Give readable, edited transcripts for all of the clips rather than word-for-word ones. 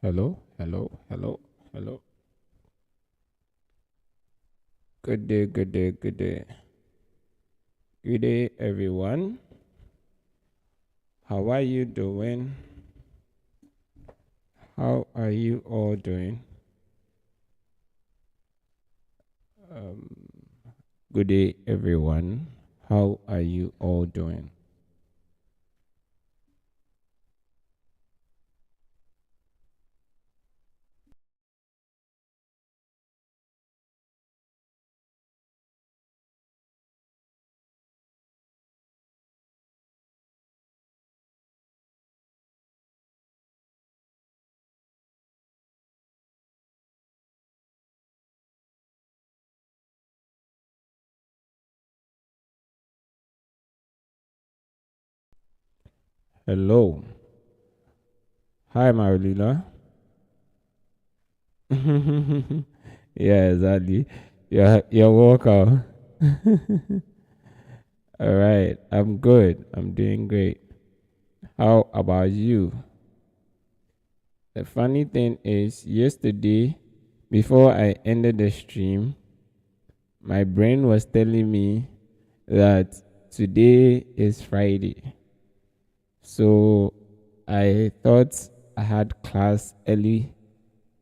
Hello, hello, hello, hello. Good day, good day, good day. Good day, everyone. How are you doing? How are you all doing? Um, Good day, everyone. How are you all doing? Hello. Hi, Marilena. Yeah, exactly. You're welcome. All right. I'm good. I'm doing great. How about you? The funny thing is, yesterday, before I ended the stream, my brain was telling me that today is Friday. So I thought I had class early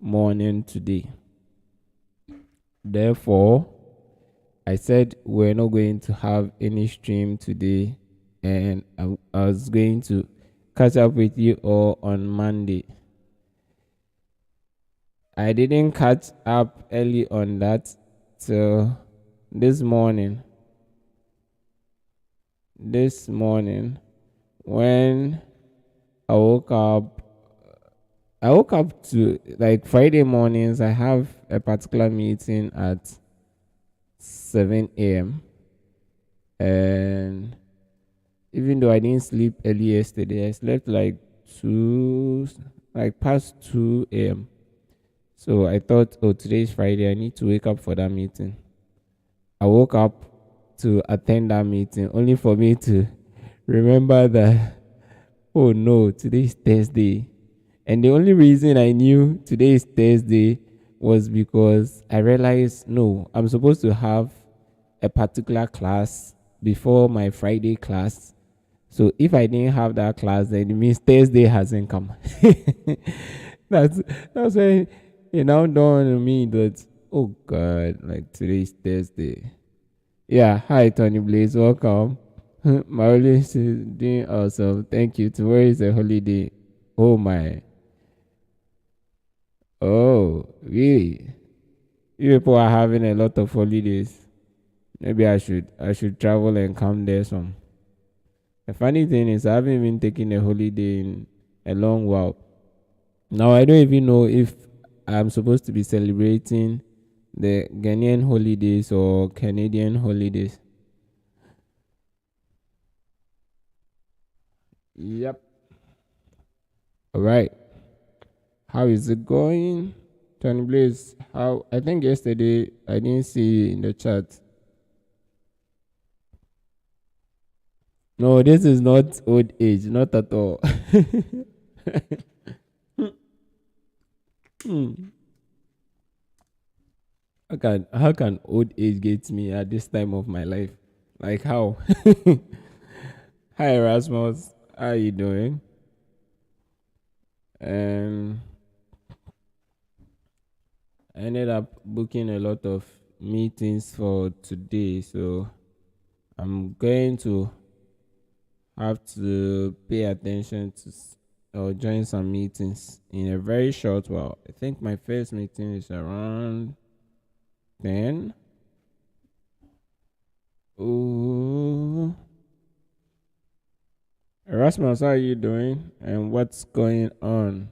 morning today. Therefore, I said we're not going to have any stream today, and I was going to catch up with you all on Monday. I didn't catch up early on that till this morning. This morning, when I woke up, I woke up to like Friday mornings. I have a particular meeting at 7 a.m. And even though I didn't sleep early yesterday, I slept like past 2 a.m. So I thought, oh, today is Friday. I need to wake up for that meeting. I woke up to attend that meeting only for me to remember that, oh no, today is Thursday. And the only reason I knew today is Thursday was because I realized, no, I'm supposed to have a particular class before my Friday class. So if I didn't have that class, then it means Thursday hasn't come. that's that's when it now dawned on me that, oh God, like today is Thursday. Yeah, hi Tony Blaze, welcome. Marvelous is doing awesome. Thank you. Tomorrow is a holiday. Oh my. Oh, really? You people are having a lot of holidays. Maybe I should travel and come there some. The funny thing is I haven't even taken a holiday in a long while. Now I don't even know if I'm supposed to be celebrating the Ghanaian holidays or Canadian holidays. Yep. All right. How is it going? Tony Blaze, how I think yesterday I didn't see you in the chat. No, this is not old age, not at all. Hmm. How can old age get me at this time of my life? Like how? Hi Erasmus, how are you doing? And I ended up booking a lot of meetings for today, so I'm going to have to pay attention to or join some meetings in a very short while. I think my first meeting is around 10. Ooh. Erasmus, how are you doing? And what's going on?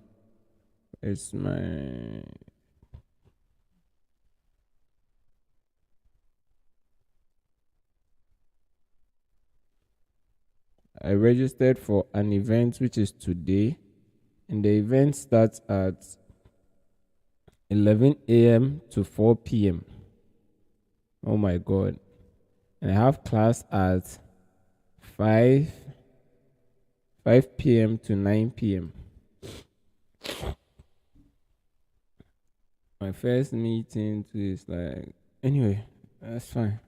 It's my I registered for an event which is today, and the event starts at 11 a.m. to 4 p.m. Oh my god. And I have class at 5 5 p.m. to 9 p.m. My first meeting too is like, anyway, that's fine.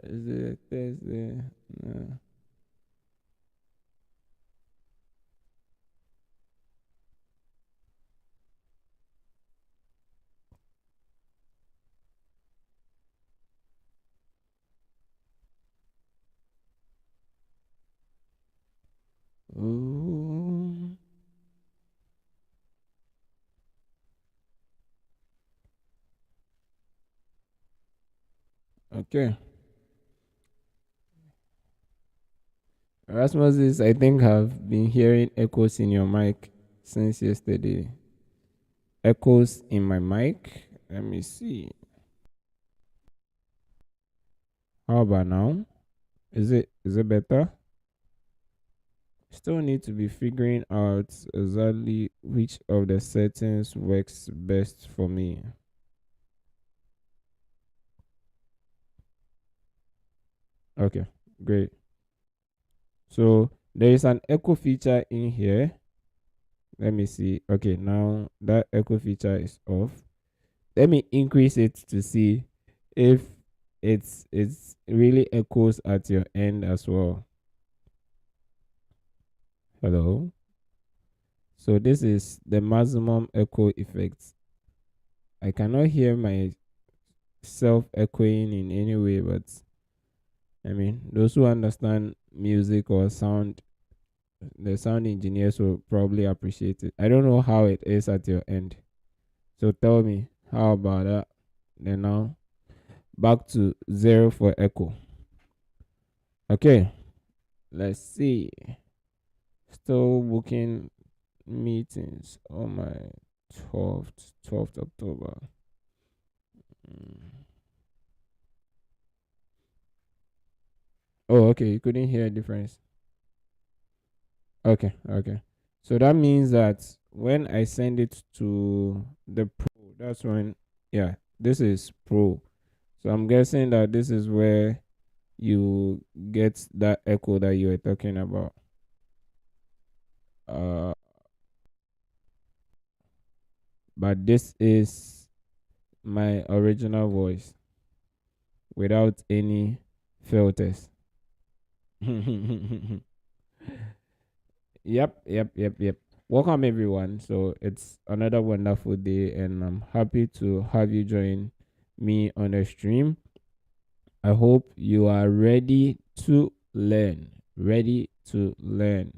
Is it Thursday? No. Ooh. Okay. Rasmus, I think I've been hearing echoes in your mic since yesterday. Echoes in my mic. Let me see. How about now? Is it better? Still need to be figuring out exactly which of the settings works best for me. Okay, great. So there is an echo feature in here. Let me see. Okay, now that echo feature is off. Let me increase it to see if it's really echoes at your end as well. Hello. So this is the maximum echo effect. I cannot hear myself echoing in any way, but I mean those who understand music or sound, the sound engineers will probably appreciate it. I don't know how it is at your end. So tell me, how about that? Then now back to zero for echo. Okay, let's see. Still booking meetings on my 12th October. Mm. Oh, okay. You couldn't hear a difference. Okay, okay. So that means that when I send it to the pro, that's when, yeah, this is pro. So I'm guessing that this is where you get that echo that you were talking about. Uh, but this is my original voice without any filters. Yep. Welcome everyone. So it's another wonderful day, and I'm happy to have you join me on the stream. I hope you are ready to learn. Ready to learn.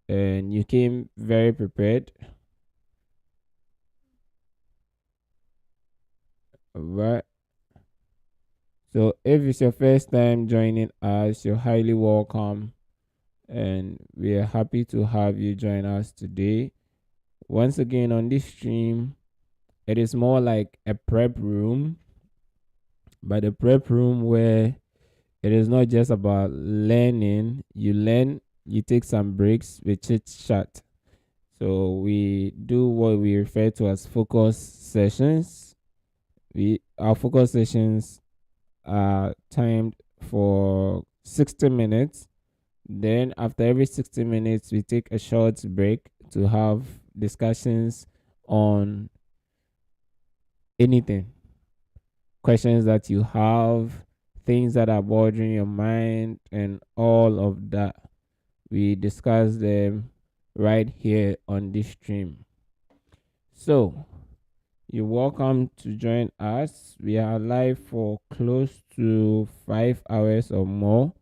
And you came very prepared. Right. So if it's your first time joining us, you're highly welcome. And we are happy to have you join us today. Once again on this stream, it is more like a prep room, but a prep room where it is not just about learning. You learn, you take some breaks, we chit chat. So we do what we refer to as focus sessions. Our focus sessions are timed for 60 minutes. Then after every 60 minutes, we take a short break to have discussions on anything, questions that you have, things that are bothering your mind, and all of that. We discuss them right here on this stream. So, you're welcome to join us. We are live for close to 5 hours or more,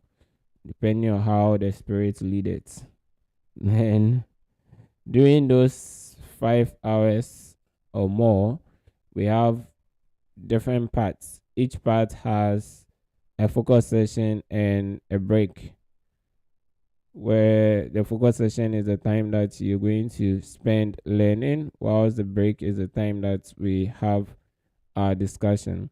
depending on how the spirit leads it. And during those 5 hours or more, we have different parts. Each part has a focus session and a break, where the focus session is the time that you're going to spend learning, whilst the break is the time that we have our discussion.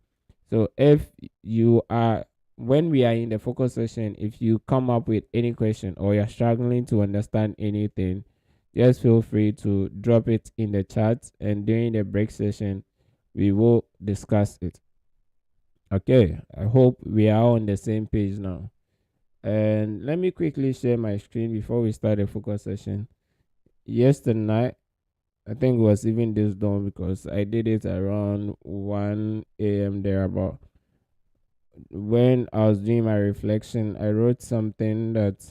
So if you are when we are in the focus session, if you come up with any question or you're struggling to understand anything, just feel free to drop it in the chat, and during the break session we will discuss it. Okay, I hope we are on the same page now. And let me quickly share my screen before we start the focus session. Yesterday night, I think it was even this dawn because I did it around 1 a.m. there. About when I was doing my reflection, I wrote something that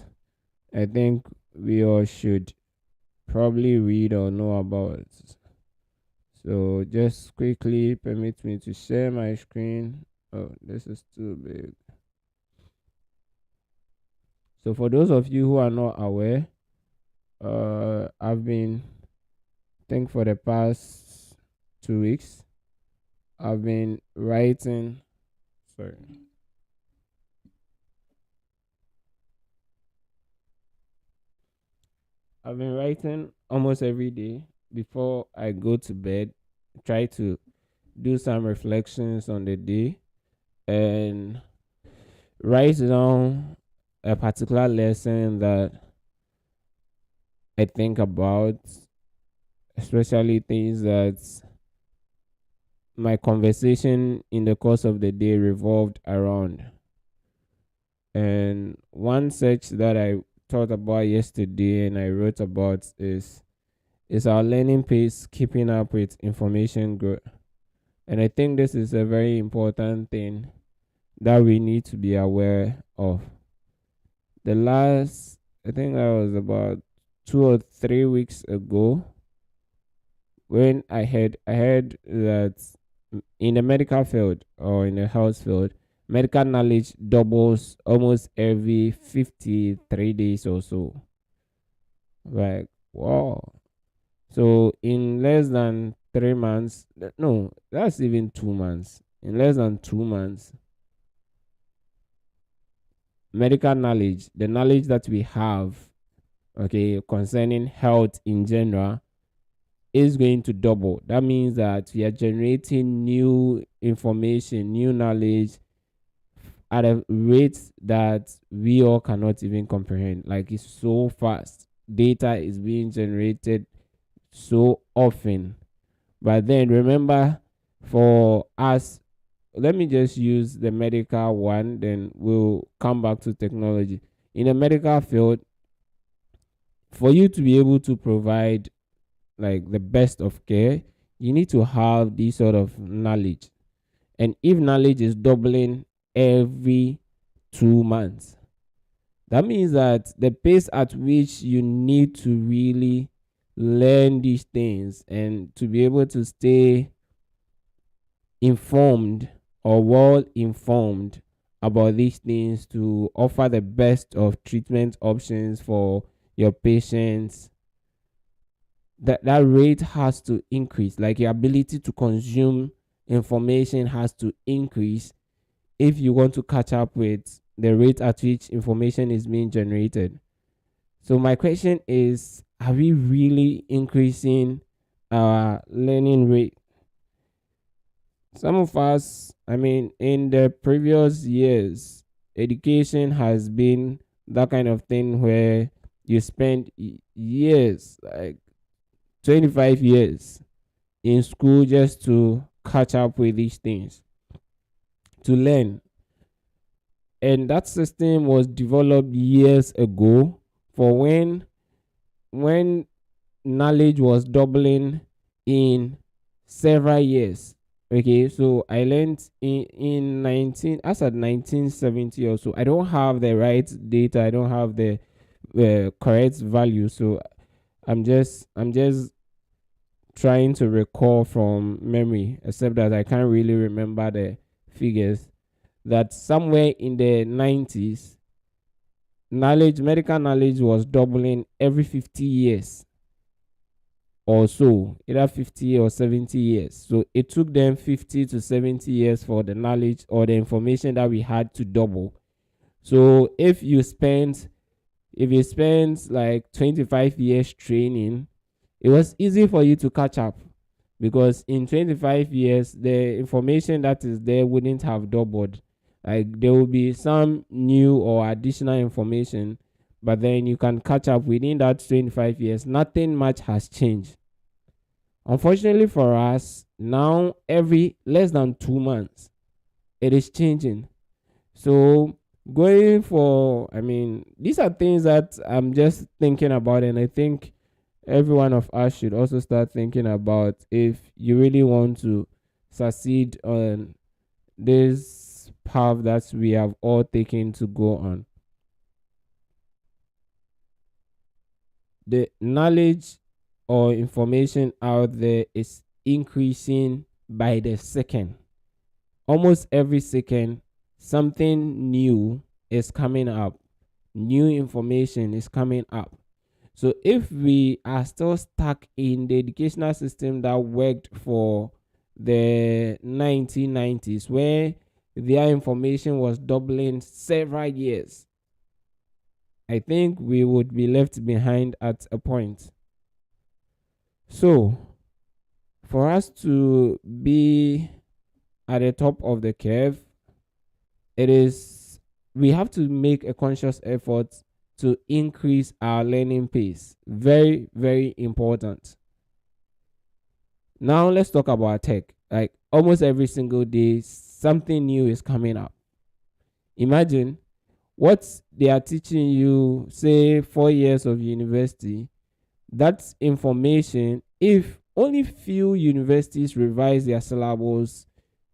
I think we all should probably read or know about. So just quickly permit me to share my screen. Oh, this is too big. So for those of you who are not aware, I've been, I think for the past 2 weeks, I've been writing. Sorry. I've been writing almost every day before I go to bed. Try to do some reflections on the day and write down a particular lesson that I think about, especially things that my conversation in the course of the day revolved around. And one search that I thought about yesterday and I wrote about is our learning pace keeping up with information growth. And I think this is a very important thing that we need to be aware of. The last, I think that was about 2 or 3 weeks ago, when I heard that in the medical field or in the health field, medical knowledge doubles almost every 53 days or so. Like, wow. So in less than 3 months, no, that's even 2 months. In less than 2 months, medical knowledge, the knowledge that we have, okay, concerning health in general, is going to double. That means that we are generating new information, new knowledge at a rate that we all cannot even comprehend. Like, it's so fast. Data is being generated so often. But then remember, for us, let me just use the medical one, then we'll come back to technology. In the medical field, for you to be able to provide like the best of care, you need to have this sort of knowledge. And if knowledge is doubling every 2 months, that means that the pace at which you need to really learn these things and to be able to stay informed or well informed about these things to offer the best of treatment options for your patients, that rate has to increase. Like, your ability to consume information has to increase if you want to catch up with the rate at which information is being generated. So my question is, are we really increasing our learning rate? Some of us, I mean, in the previous years, education has been that kind of thing where you spend years, like 25 years in school just to catch up with these things, to learn. And that system was developed years ago for when knowledge was doubling in several years. Okay, so I learned in 19, as at 1970 or so. I don't have the right data, I don't have the correct value, so I'm just trying to recall from memory, except that I can't really remember the figures. That somewhere in the 90s, medical knowledge was doubling every 50 years or so, either 50 or 70 years. So it took them 50 to 70 years for the knowledge or the information that we had to double. So if you spend like 25 years training, it was easy for you to catch up, because in 25 years the information that is there wouldn't have doubled. Like, there will be some new or additional information, but then you can catch up within that 25 years. Nothing much has changed. Unfortunately for us, now every less than 2 months it is changing. So going for, I mean, these are things that I'm just thinking about, and I think every one of us should also start thinking about if you really want to succeed on this path that we have all taken to go on. The knowledge or information out there is increasing by the second. Almost every second, something new is coming up, new information is coming up. So if we are still stuck in the educational system that worked for the 1990s, where their information was doubling several years, I think we would be left behind at a point. So, for us to be at the top of the curve, it is we have to make a conscious effort to increase our learning pace. Very, very important. Now let's talk about tech. Like almost every single day, something new is coming up. Imagine what they are teaching you, say 4 years of university. That information, if only few universities revise their syllables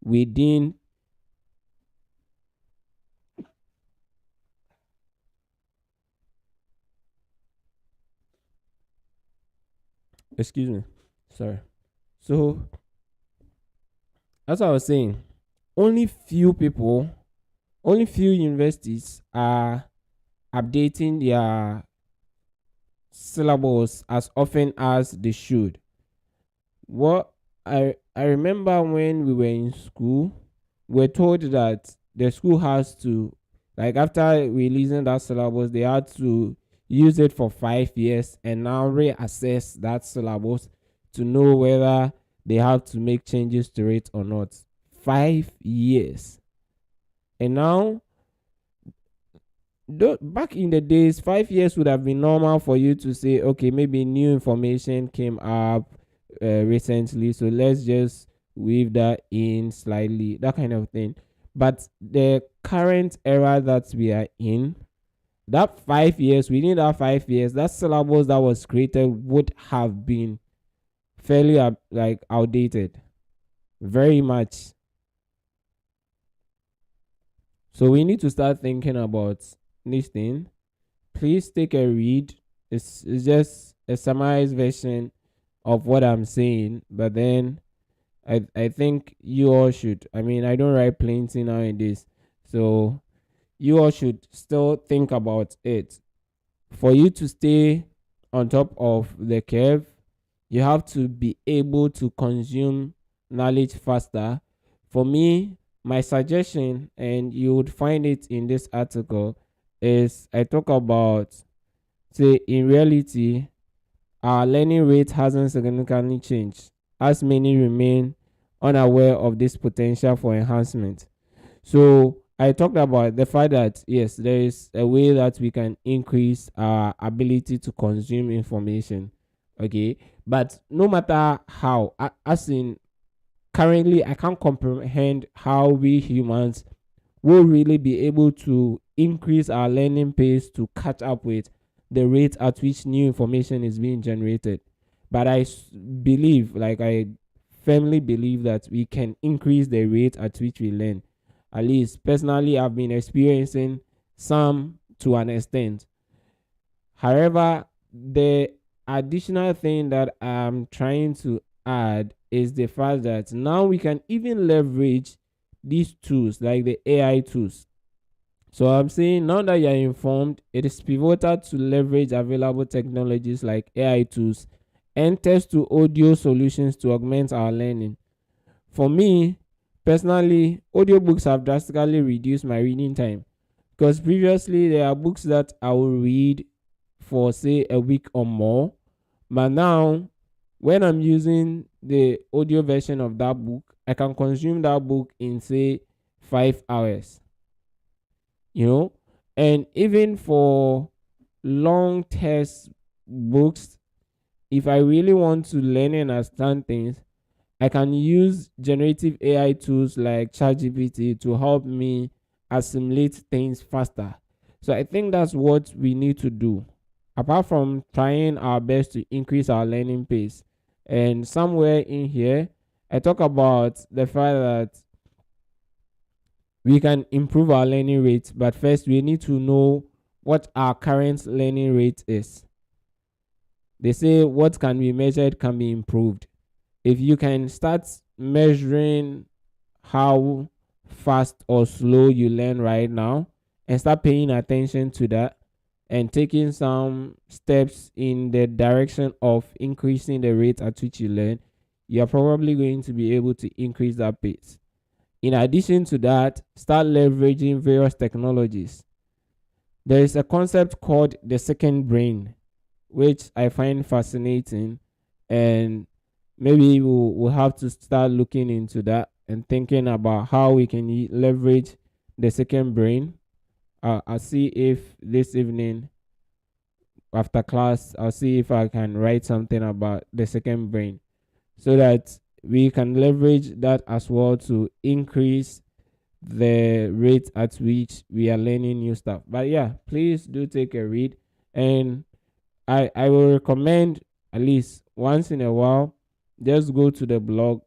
within excuse me, sorry. So as I was saying, only few people, only few universities are updating their syllables as often as they should. What I remember when we were in school, we're told that the school has to, like after releasing that syllabus, they had to use it for 5 years and now reassess that syllabus to know whether they have to make changes to it or not. 5 years. And now, back in the days, 5 years would have been normal for you to say, okay, maybe new information came up recently, so let's just weave that in slightly, that kind of thing. But the current era that we are in, that 5 years, within that 5 years, that syllabus that was created would have been fairly like outdated, very much. So we need to start thinking about this thing. Please take a read. It's just a summarized version of what I'm saying, but then I think you all should. I mean, I don't write plenty nowadays, so you all should still think about it. For you to stay on top of the curve, you have to be able to consume knowledge faster. For me, my suggestion, and you would find it in this article, is I talk about, say, in reality, our learning rate hasn't significantly changed, as many remain unaware of this potential for enhancement. So I talked about the fact that yes, there is a way that we can increase our ability to consume information. Okay, but no matter how, as in currently, I can't comprehend how we humans will really be able to increase our learning pace to catch up with the rate at which new information is being generated. But believe, like I firmly believe, that we can increase the rate at which we learn. At least personally, I've been experiencing some to an extent. However, the additional thing that I'm trying to add is the fact that now we can even leverage these tools like the AI tools. So I'm saying now that you're informed, it is pivotal to leverage available technologies like AI tools and text to audio solutions to augment our learning. For me, personally, audiobooks have drastically reduced my reading time, because previously there are books that I will read for say a week or more, but now when I'm using the audio version of that book, I can consume that book in say 5 hours, you know. And even for long test books, if I really want to learn and understand things, I can use generative AI tools like ChatGPT to help me assimilate things faster. So I think that's what we need to do. apart from trying our best to increase our learning pace. And somewhere in here, I talk about the fact that we can improve our learning rate, but first we need to know what our current learning rate is. They say what can be measured can be improved. If you can start measuring how fast or slow you learn right now and start paying attention to that and taking some steps in the direction of increasing the rate at which you learn, you're probably going to be able to increase that pace. In addition to that, start leveraging various technologies. There is a concept called the second brain, which I find fascinating, and maybe we'll have to start looking into that and thinking about how we can leverage the second brain. I'll see if this evening after class, I'll see if I can write something about the second brain so that we can leverage that as well to increase the rate at which we are learning new stuff. But yeah, please do take a read, and I will recommend at least once in a while just go to the blog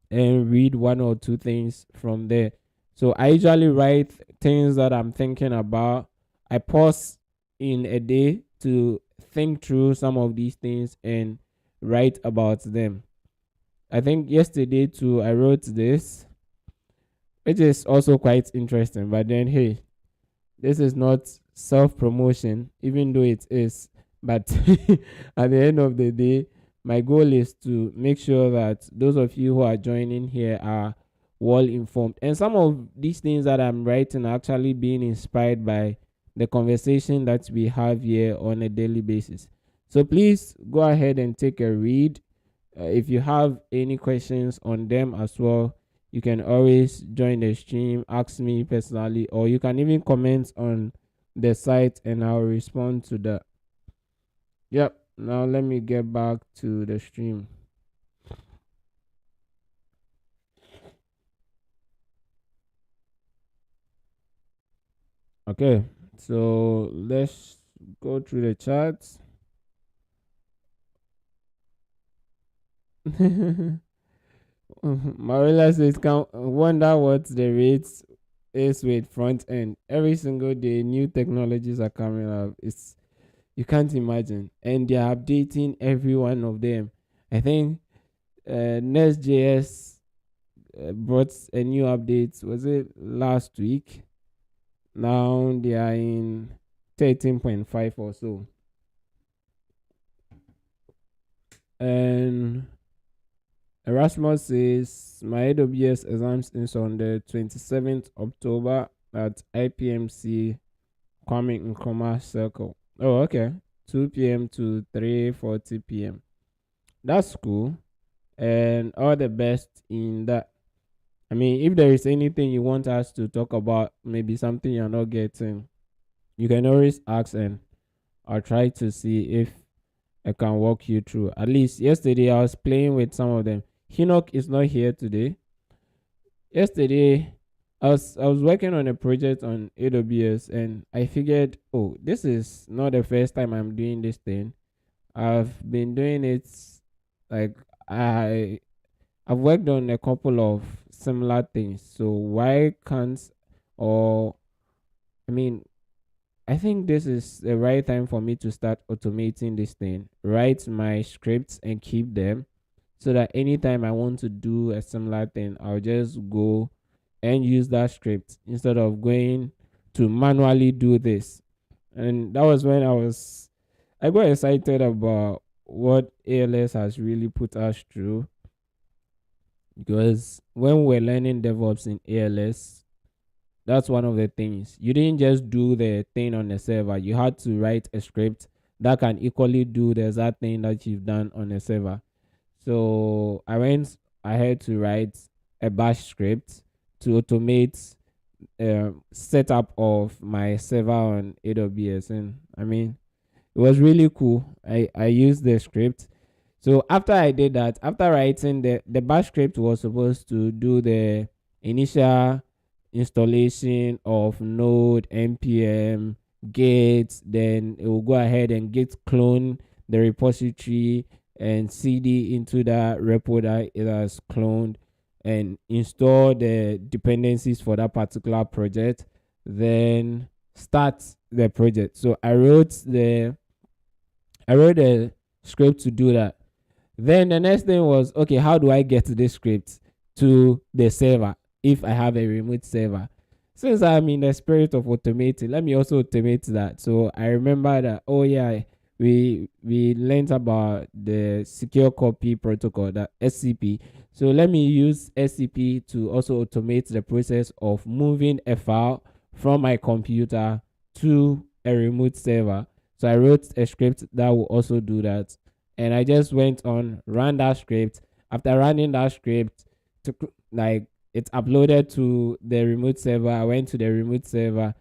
and read one or two things from there. So I usually write things that I'm thinking about. I pause in a day to think through some of these things and write about them. I think yesterday too I wrote this, which is also quite interesting. But then hey, this is not self promotion, even though it is. But at the end of the day, my goal is to make sure that those of you who are joining here are well informed. And some of these things that I'm writing are actually being inspired by the conversation that we have here on a daily basis. So please go ahead and take a read. If you have any questions on them as well, you can always join the stream, ask me personally, or you can even comment on the site and I'll respond to that. Yep, now let me get back to the stream. Okay, so let's go through the charts. Marilla says, "Can wonder what the rates is with front end. Every single day, new technologies are coming up. It's you can't imagine, and they are updating every one of them. I think Next.js brought a new update. Was it last week? Now they are in 13.5 or so, and Erasmus says my AWS exams is on the 27th October at IPMC Kwame Nkrumah Circle. Oh, okay. 2 p.m. to 3:40 p.m. That's cool. And all the best in that. I mean, if there is anything you want us to talk about, maybe something you're not getting, you can always ask and I'll try to see if I can walk you through. At least yesterday I was playing with some of them. Enoch is not here today. Yesterday I was working on a project on AWS and I figured, oh, this is not the first time I'm doing this thing. I've been doing it like I've worked on a couple of similar things. So why can't or I mean I think this is the right time for me to start automating this thing. Write my scripts and keep them so that anytime I want to do a similar thing, I'll just go and use that script instead of going to manually do this. And that was when I got excited about what ALS has really put us through, because when we're learning DevOps in ALS, that's one of the things. You didn't just do the thing on the server. You had to write a script that can equally do the exact thing that you've done on the server. So I went ahead to write a bash script to automate setup of my server on AWS. And I mean, it was really cool. I used the script. So after I did that, after writing the bash script was supposed to do the initial installation of node npm Git, then it will go ahead and Git clone the repository and cd into that repo that it has cloned and install the dependencies for that particular project, then start the project. So I wrote a script to do that. Then the next thing was, okay, how do I get this script to the server if I have a remote server? Since I'm in the spirit of automating, let me also automate that. So I remember that, oh yeah, we learned about the secure copy protocol, that SCP. So let me use SCP to also automate the process of moving a file from my computer to a remote server. So I wrote a script that will also do that. And I just went on, ran that script. After running that script, to like it's uploaded to the remote server. I went to the remote server.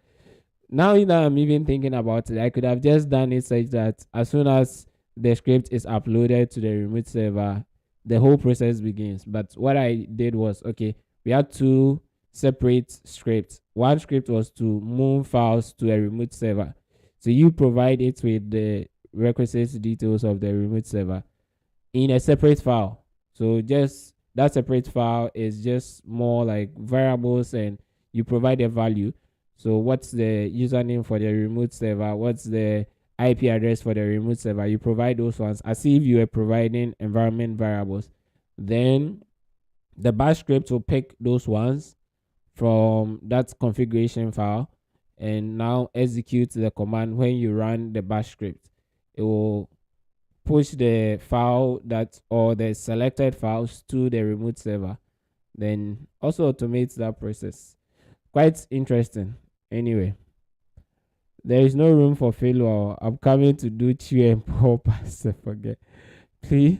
Now that I'm even thinking about it, I could have just done it such that as soon as the script is uploaded to the remote server, the whole process begins. But what I did was, okay, we had two separate scripts. One script was to move files to a remote server. So you provide it with the requisite details of the remote server in a separate file. So just that separate file is just more like variables, and you provide a value. So what's the username for the remote server? What's the IP address for the remote server? You provide those ones as if you were providing environment variables. Then the bash script will pick those ones from that configuration file and now execute the command. When you run the bash script, it will push the file that or the selected files to the remote server, then also automates that process. Quite interesting. Anyway, there is no room for failure. I'm coming to do chew and pop. I forget. Please,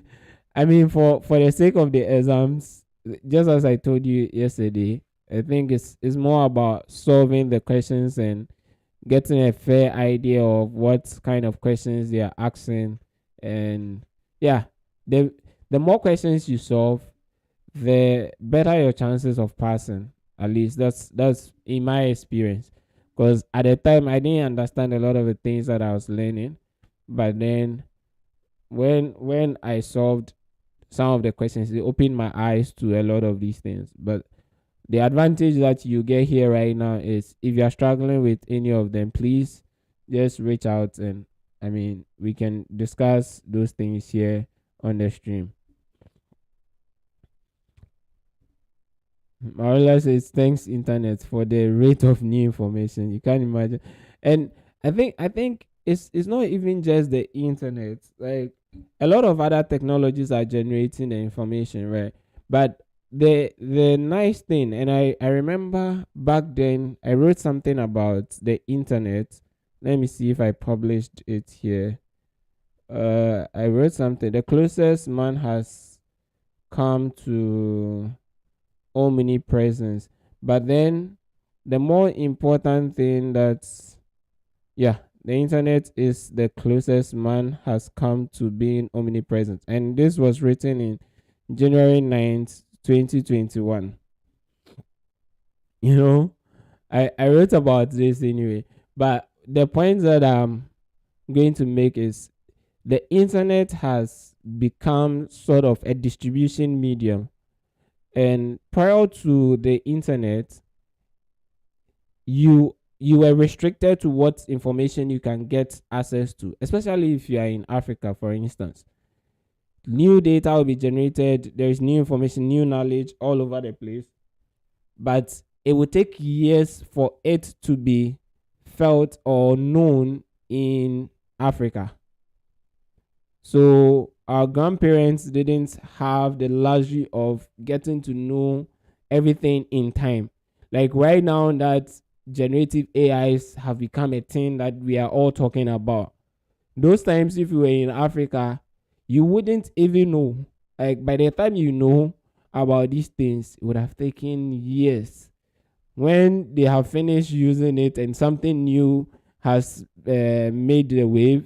I mean, for the sake of the exams, just as I told you yesterday, I think it's more about solving the questions and getting a fair idea of what kind of questions they are asking. And yeah, the more questions you solve, the better your chances of passing. At least that's in my experience. Because at the time I didn't understand a lot of the things that I was learning, but then when I solved some of the questions, it opened my eyes to a lot of these things. But the advantage that you get here right now is, if you are struggling with any of them, please just reach out, and I mean, we can discuss those things here on the stream. Marilla says thanks internet for the rate of new information. You can't imagine. And I think it's not even just the internet. Like, a lot of other technologies are generating the information, right? But the nice thing, and I remember back then I wrote something about the internet. Let me see if I published it here. I wrote something. The closest man has come to omnipresence. But then the more important thing, that's, yeah, the internet is the closest man has come to being omnipresent. And this was written in January 9th, 2021. You know, I wrote about this anyway. But the point that I'm going to make is, the internet has become sort of a distribution medium. And prior to the internet, you were restricted to what information you can get access to, especially if you are in Africa, for instance. New data will be generated, there is new information, new knowledge all over the place, but it will take years for it to be felt or known in Africa. So our grandparents didn't have the luxury of getting to know everything in time. Like right now, that generative AIs have become a thing that we are all talking about. Those times, if you were in Africa, you wouldn't even know. Like, by the time you know about these things, it would have taken years. When they have finished using it and something new has made the wave,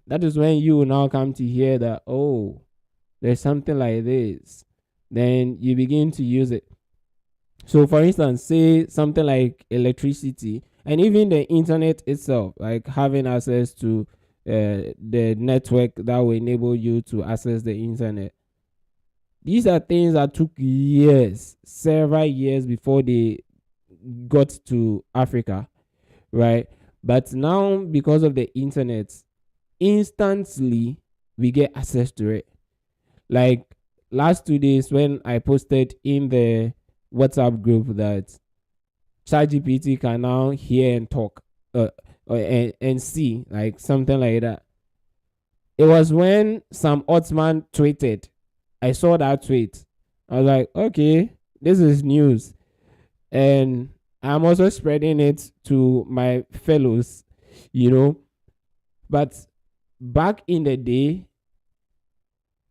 that is when you will now come to hear that, oh, there's something like this. Then you begin to use it. So, for instance, say something like electricity. And even the internet itself, like having access to the network that will enable you to access the internet. These are things that took years, several years before they got to Africa, right? But now, because of the internet, instantly we get access to it. Like last 2 days, when I posted in the WhatsApp group that ChatGPT can now hear and talk, and see, like something like that. It was when Sam Ottman tweeted. I saw that tweet. I was like, okay, this is news. And I'm also spreading it to my fellows, you know. But back in the day,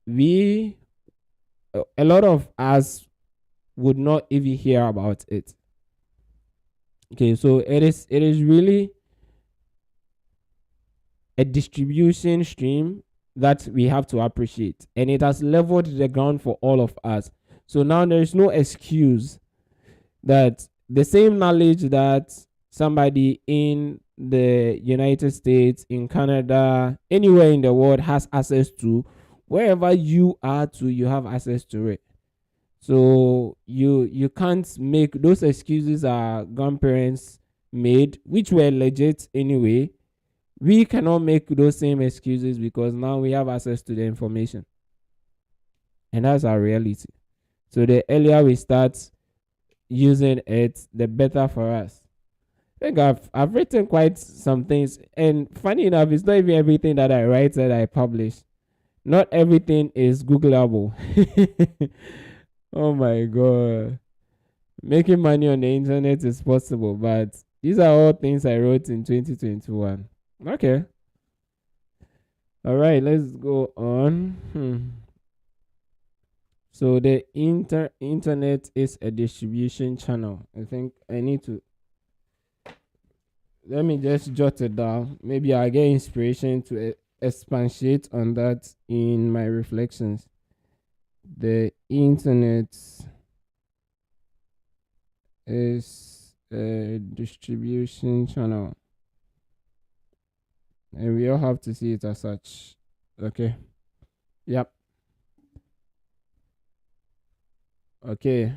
we, a lot of us would not even hear about it. Okay, so it is really a distribution stream that we have to appreciate, and it has leveled the ground for all of us. So now there is no excuse that the same knowledge that somebody in the United States, in Canada, anywhere in the world has access to, wherever you are to, you have access to it. So you can't make those excuses our grandparents made, which were legit anyway. We cannot make those same excuses because now we have access to the information. And that's our reality. So the earlier we start using it, the better for us. I think I've written quite some things, and funny enough, it's not even everything that I write that I publish. Not everything is Googleable. Oh my god. Making money on the internet is possible, but these are all things I wrote in 2021. Okay. All right, let's go on. So the internet is a distribution channel. I think I need to, let me just jot it down. Maybe I'll get inspiration to expatiate on that in my reflections. The internet is a distribution channel, and we all have to see it as such. Okay. Yep. Okay.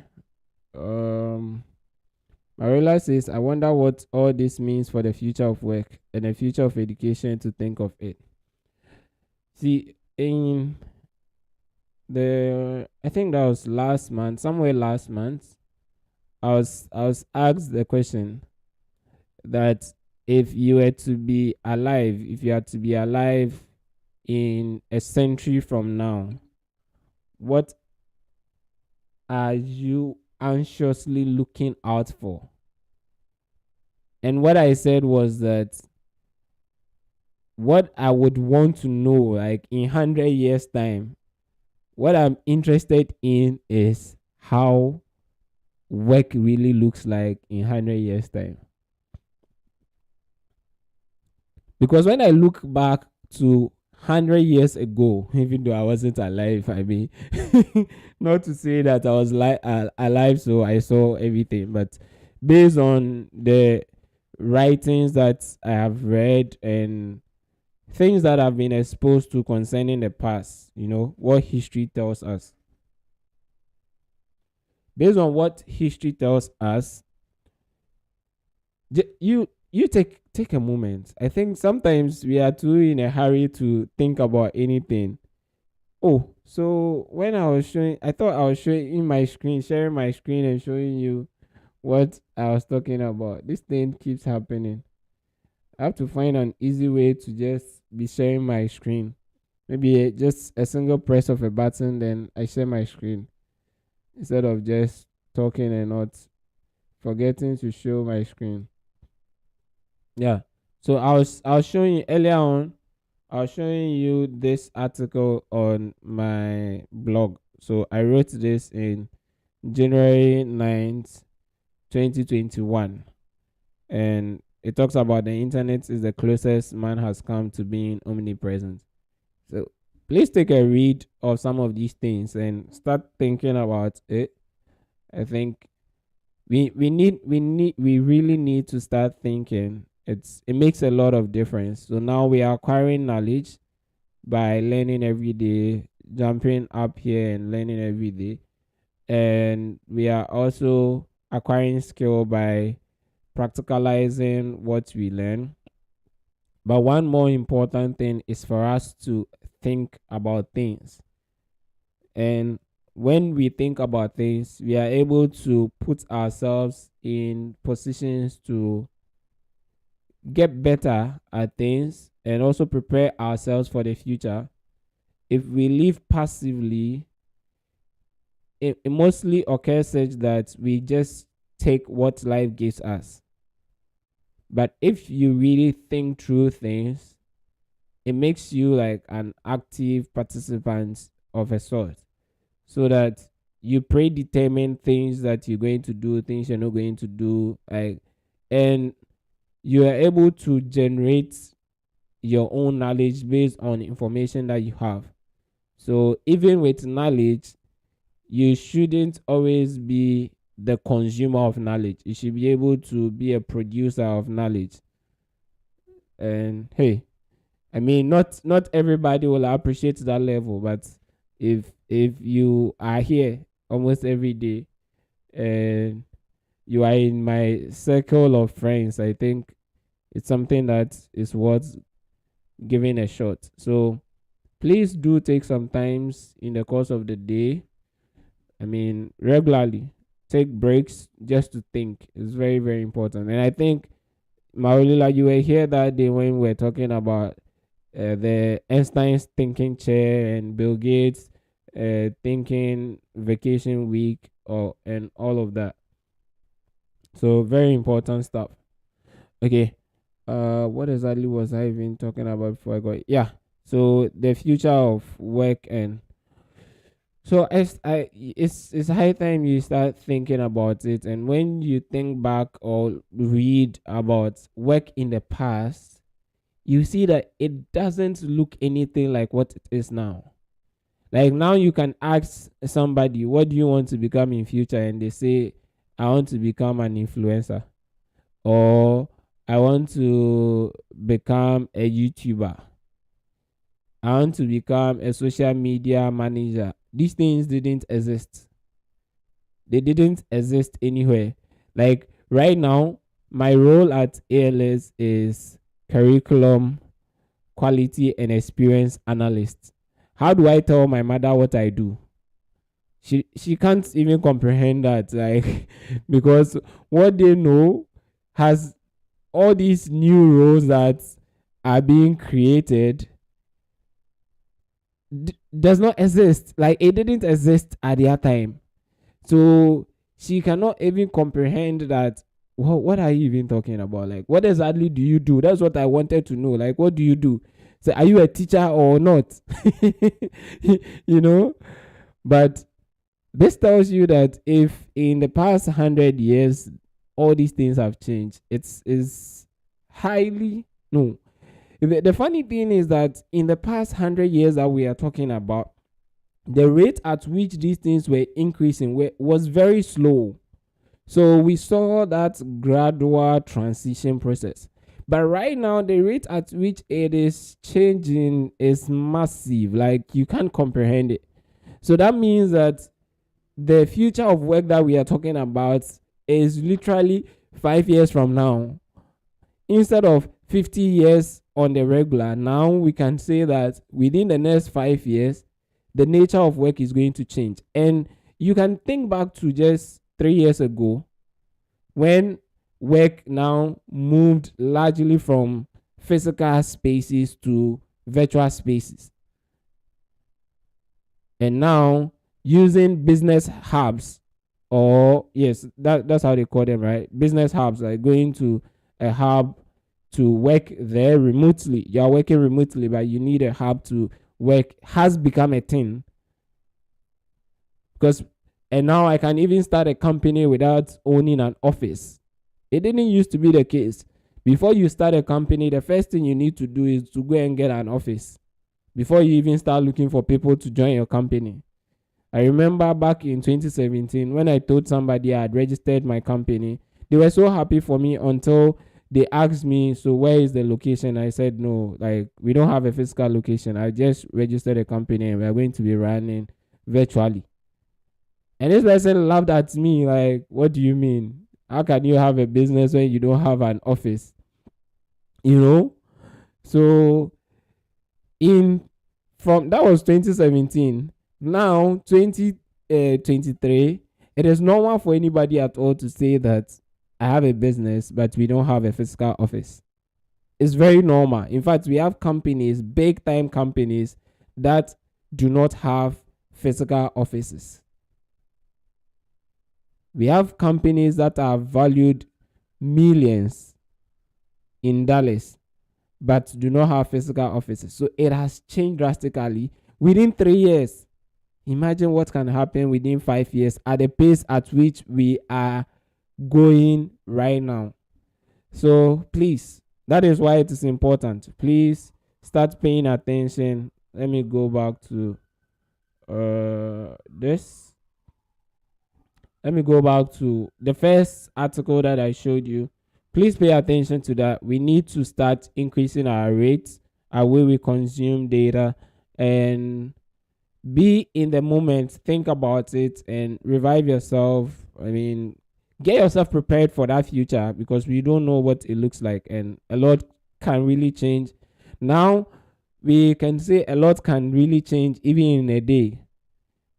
Marilla says, I wonder what all this means for the future of work and the future of education to think of it. See, in I think that was last month, somewhere last month, I was asked the question that if you were to be alive, if you had to be alive in a century from now, what are you anxiously looking out for? And what I said was that what I would want to know, like in 100 years' time, what I'm interested in is how work really looks like in 100 years' time. Because when I look back to 100 years ago, even though I wasn't alive, I mean, not to say that I was alive, so I saw everything, but based on the writings that I have read and things that I've been exposed to concerning the past, what history tells us. Based on what history tells us, you take a moment. I think sometimes we are too in a hurry to think about anything. Oh, so when I thought I was showing my screen, sharing my screen and showing you what I was talking about. This thing keeps happening. I have to find an easy way to just be sharing my screen. Maybe just a single press of a button, then I share my screen instead of just talking and not forgetting to show my screen. Yeah. So I was showing you earlier on. I was showing you this article on my blog. So I wrote this in January 9th, 2021. And it talks about the internet is the closest man has come to being omnipresent. So please take a read of some of these things and start thinking about it. I think We really need to start thinking. It makes a lot of difference. So now we are acquiring knowledge by learning every day, jumping up here and learning every day. And we are also acquiring skill by practicalizing what we learn. But one more important thing is for us to think about things. And when we think about things, we are able to put ourselves in positions to get better at things and also prepare ourselves for the future. If we live passively, it mostly occurs such that we just take what life gives us. But if you really think through things, it makes you like an active participant of a sort, so that you predetermine things that you're going to do, things you're not going to do, like, and you are able to generate your own knowledge based on information that you have. So even with knowledge, you shouldn't always be the consumer of knowledge. You should be able to be a producer of knowledge. And hey, I mean, not everybody will appreciate that level, but if you are here almost every day and you are in my circle of friends, I think it's something that is worth giving a shot. So please do take some times in the course of the day. I mean, regularly take breaks just to think. It's very, very important. And I think, Maulila, you were here that day when we were talking about the Einstein's thinking chair and Bill Gates thinking vacation week, or and all of that. So very important stuff. Okay. What exactly was I even talking about before I got it? Yeah. So the future of work, and so it's high time you start thinking about it. And when you think back or read about work in the past, you see that it doesn't look anything like what it is now. Like now you can ask somebody, what do you want to become in future? And they say, I want to become an influencer, or I want to become a YouTuber. I want to become a social media manager. These things didn't exist. They didn't exist anywhere. Like right now, my role at ALS is curriculum quality and experience analyst. How do I tell my mother what I do? She can't even comprehend that, like, because what they know has all these new roles that are being created does not exist. Like it didn't exist at their time. So she cannot even comprehend that. What are you even talking about? Like, what exactly do you do? That's what I wanted to know. Like, what do you do? So, are you a teacher or not? you know? But this tells you that if in the past 100 years, all these things have changed, it's highly no. The funny thing is that in the past 100 years that we are talking about, the rate at which these things were increasing was very slow. So we saw that gradual transition process. But right now, the rate at which it is changing is massive. Like you can't comprehend it. So that means that the future of work that we are talking about is literally 5 years from now. Instead of 50 years on the regular, now we can say that within the next 5 years, the nature of work is going to change. And you can think back to just 3 years ago when work now moved largely from physical spaces to virtual spaces. And now using business hubs, or yes, that's how they call them, right? Business hubs, like going to a hub to work there remotely. You are working remotely, but you need a hub to work, has become a thing. Because and now I can even start a company without owning an office. It didn't used to be the case. Before you start a company, the first thing you need to do is to go and get an office before you even start looking for people to join your company. I remember back in 2017 when I told somebody I had registered my company. They were so happy for me until they asked me, so where is the location? I said, no, like we don't have a physical location. I just registered a company and we're going to be running virtually. And this person laughed at me, like, what do you mean? How can you have a business when you don't have an office? You know? So in from that was 2017. Now 2023, it is normal for anybody at all to say that I have a business, but we don't have a physical office. It's very normal. In fact, we have companies, big time companies, that do not have physical offices. We have companies that are valued millions in dollars but do not have physical offices. So it has changed drastically within 3 years. Imagine what can happen within 5 years at the pace at which we are going right now. So please, that is why it is important. Please start paying attention. Let me go back to this. Let me go back to the first article that I showed you. Please pay attention to that. We need to start increasing our rates, our way we consume data, and be in the moment. Think about it and revive yourself. I mean, get yourself prepared for that future because we don't know what it looks like, and a lot can really change. Now, we can say a lot can really change even in a day.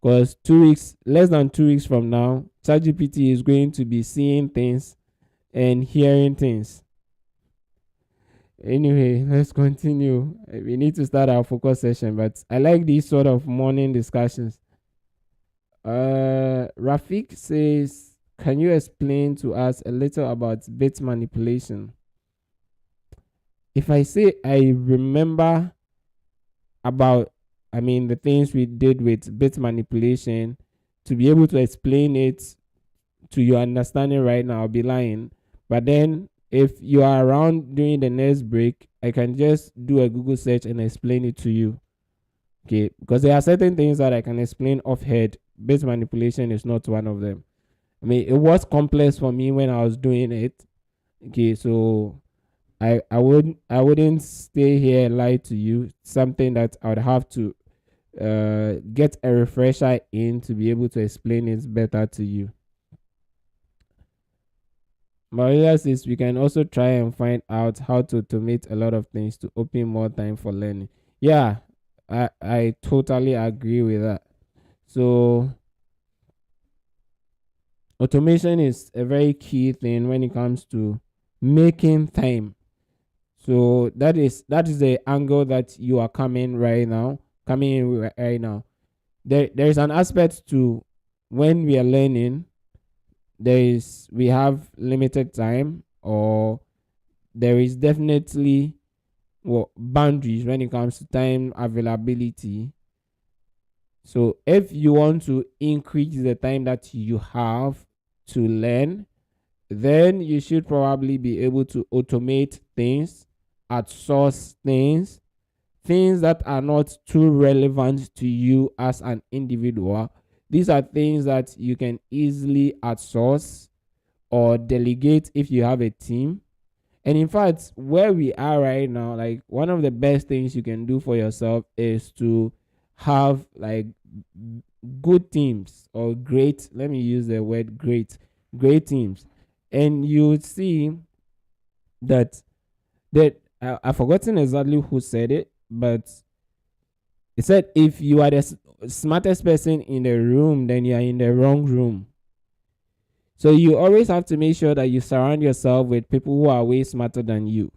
Because 2 weeks, less than 2 weeks from now, ChatGPT is going to be seeing things and hearing things. Anyway, let's continue. We need to start our focus session, but I like these sort of morning discussions. Rafik says, can you explain to us a little about bit manipulation? If I say I remember about the things we did with bit manipulation, to be able to explain it to your understanding right now, I'll be lying. But then if you are around during the next break, I can just do a Google search and explain it to you. Okay, because there are certain things that I can explain off head. Bit manipulation is not one of them. It was complex for me when I was doing it. Okay, so I wouldn't stay here and lie to you. Something that I would have to get a refresher in to be able to explain it better to you. Maria says we can also try and find out how to automate a lot of things to open more time for learning. Yeah, I totally agree with that. So automation is a very key thing when it comes to making time. So that is the angle that you are coming in right now. There is an aspect to when we are learning. We have limited time, or there is definitely boundaries when it comes to time availability. So if you want to increase the time that you have to learn, then you should probably be able to automate things, outsource things that are not too relevant to you as an individual. These are things that you can easily outsource or delegate if you have a team. And in fact, where we are right now, like one of the best things you can do for yourself is to have like good teams, or great, let me use the word great teams. And you would see that I've forgotten exactly who said it, but it said if you are the smartest person in the room, then you are in the wrong room. So you always have to make sure that you surround yourself with people who are way smarter than you.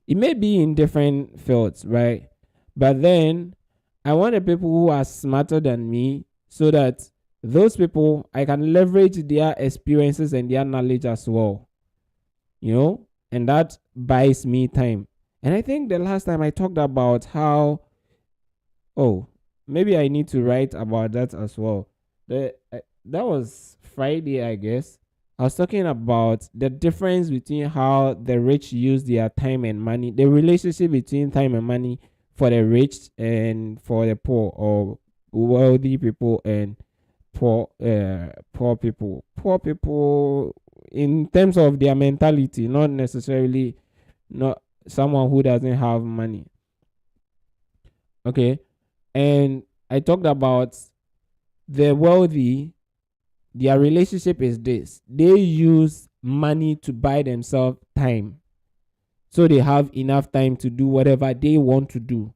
It may be in different fields, right? But then I want the people who are smarter than me, so that those people, I can leverage their experiences and their knowledge as well. And that buys me time. And I think the last time I talked about how, maybe I need to write about that as well. That was Friday, I guess. I was talking about the difference between how the rich use their time and money, the relationship between time and money for the rich and for the poor, or wealthy people and poor people in terms of their mentality, not necessarily not someone who doesn't have money. Okay. And I talked about the wealthy. Their relationship is this: they use money to buy themselves time, so they have enough time to do whatever they want to do.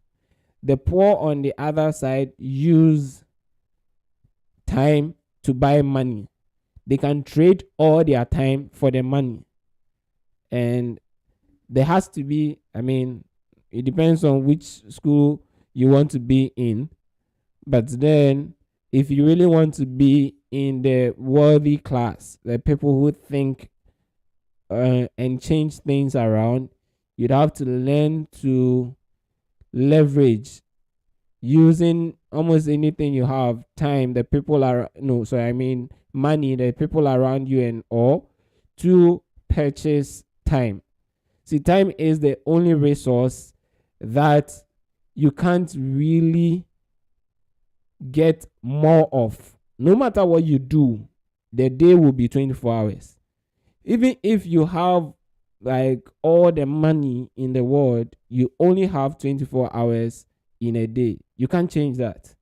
The poor, on the other side, use time to buy money. They can trade all their time for the money. And there has to be, I mean, it depends on which school you want to be in. But then, if you really want to be in the wealthy class, the people who think and change things around, you'd have to learn to leverage using almost anything you have, time, the people are no, so I mean money, the people around you and all, to purchase time. See, time is the only resource that you can't really get more of. No matter what you do, the day will be 24 hours. Even if you have like all the money in the world, you only have 24 hours in a day. You can't change that.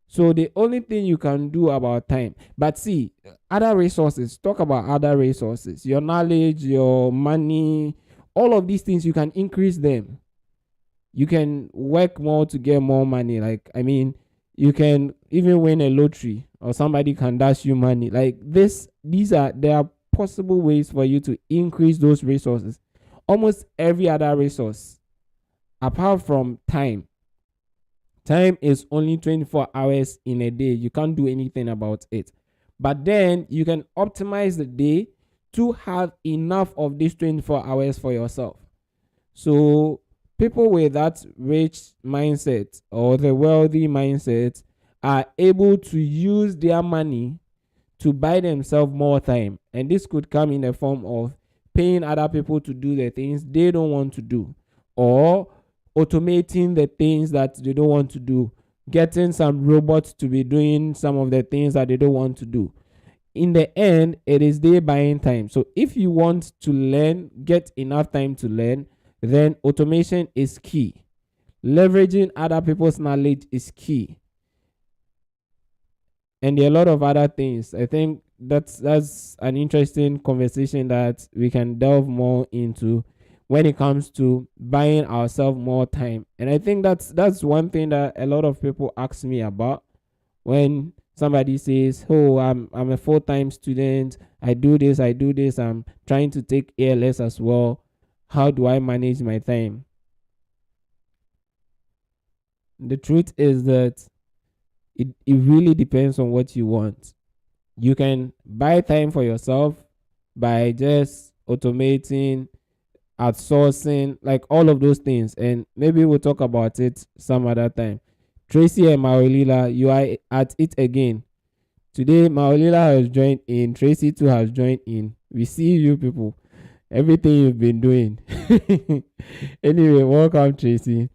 So the only thing you can do about time, but see, other resources, talk about other resources, your knowledge, your money, all of these things, you can increase them. You can work more to get more money. Like, I mean, you can even win a lottery or somebody can dash you money. Like this, there are possible ways for you to increase those resources. Almost every other resource, apart from time, time is only 24 hours in a day. You can't do anything about it. But then you can optimize the day to have enough of these 24 hours for yourself. So people with that rich mindset or the wealthy mindset are able to use their money to buy themselves more time. And this could come in the form of paying other people to do the things they don't want to do, or automating the things that they don't want to do, getting some robots to be doing some of the things that they don't want to do. In the end, it is they buying time. So if you want to learn, get enough time to learn, then automation is key. Leveraging other people's knowledge is key. And there are a lot of other things. I think that's an interesting conversation that we can delve more into when it comes to buying ourselves more time. And I think that's one thing that a lot of people ask me about when somebody says, "Oh, I'm a full-time student. I do this. I'm trying to take ALS as well. How do I manage my time?" The truth is that it really depends on what you want. You can buy time for yourself by just automating, outsourcing, like all of those things. And maybe we'll talk about it some other time. Tracy and Maolila, you are at it again. Today, Maolila has joined in. Tracy too has joined in. We see you people. Everything you've been doing. Anyway, welcome, Tracy.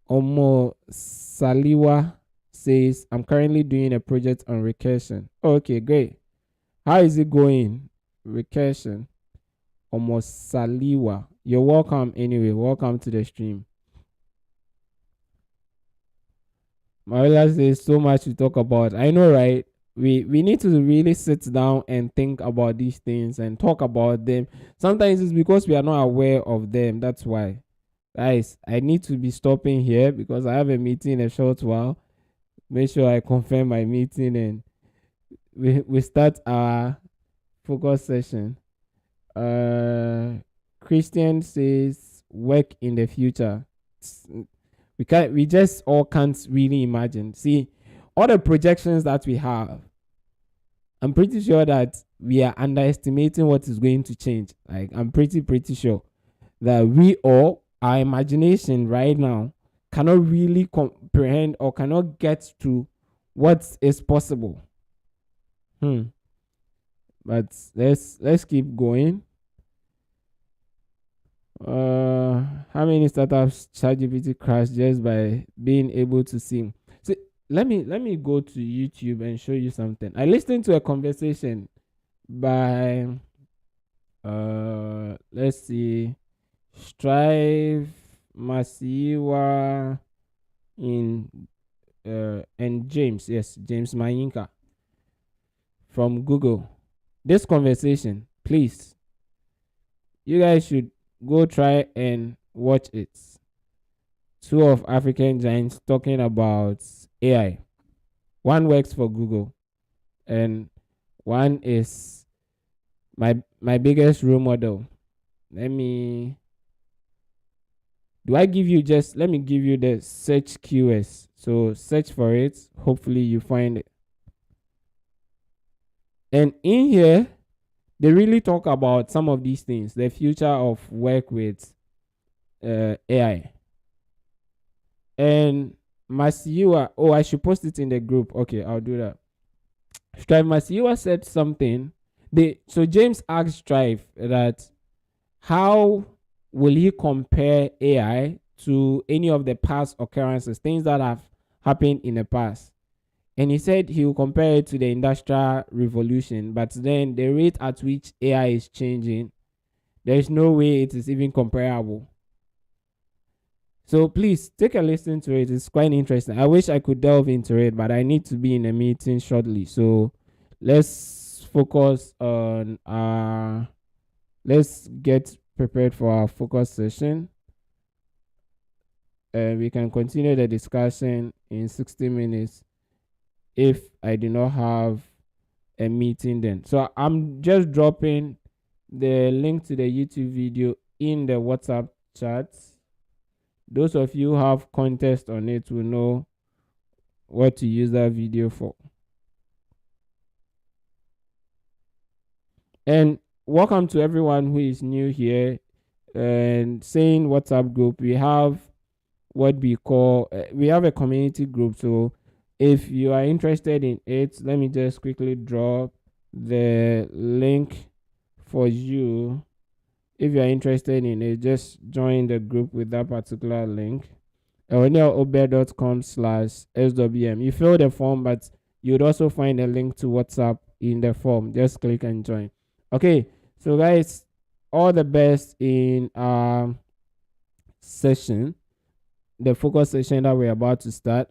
Omo Saliwa says, "I'm currently doing a project on recursion." Okay, great. How is it going? Recursion. Omo Saliwa. You're welcome anyway. Welcome to the stream. Marilla says, "So much to talk about." I know, right? We need to really sit down and think about these things and talk about them. Sometimes it's because we are not aware of them. That's why. Guys, I need to be stopping here because I have a meeting in a short while. Make sure I confirm my meeting and we start our focus session. Christian says, "Work in the future." We just all can't really imagine. See, all the projections that we have, I'm pretty sure that we are underestimating what is going to change. Like, I'm pretty sure that we all, our imagination right now, cannot really comprehend or cannot get to what is possible. But let's keep going. How many startups ChatGPT crashed just by being able to see? So let me go to YouTube and show you something. I listened to a conversation by let's see, Strive Masiwa in and James, yes, James Mayinka from Google. This conversation, please, you guys should go try and watch it. Two of African giants talking about AI. One works for Google, and one is my biggest role model. Let me let me give you the search keywords. So search for it. Hopefully you find it. And in here, they really talk about some of these things, the future of work with AI. And Masiwa, I should post it in the group. Okay, I'll do that. Strive Masiwa said something. So James asked Strive that how will he compare AI to any of the past occurrences, things that have happened in the past. And he said he will compare it to the industrial revolution, but then the rate at which AI is changing, there is no way it is even comparable. So please take a listen to it. It's quite interesting. I wish I could delve into it, but I need to be in a meeting shortly. So let's focus on let's get prepared for our focus session. We can continue the discussion in 60 minutes if I do not have a meeting then. So I'm just dropping the link to the YouTube video in the WhatsApp chat. Those of you who have context on it will know what to use that video for. And welcome to everyone who is new here. And saying WhatsApp group, we have what we call we have a community group. So if you are interested in it, let me just quickly drop the link for you. If you are interested in it, just join the group with that particular link. eweniaobe.com/swm. You fill the form, but you would also find a link to WhatsApp in the form. Just click and join. Okay, so guys, all the best in our session, the focus session that we're about to start.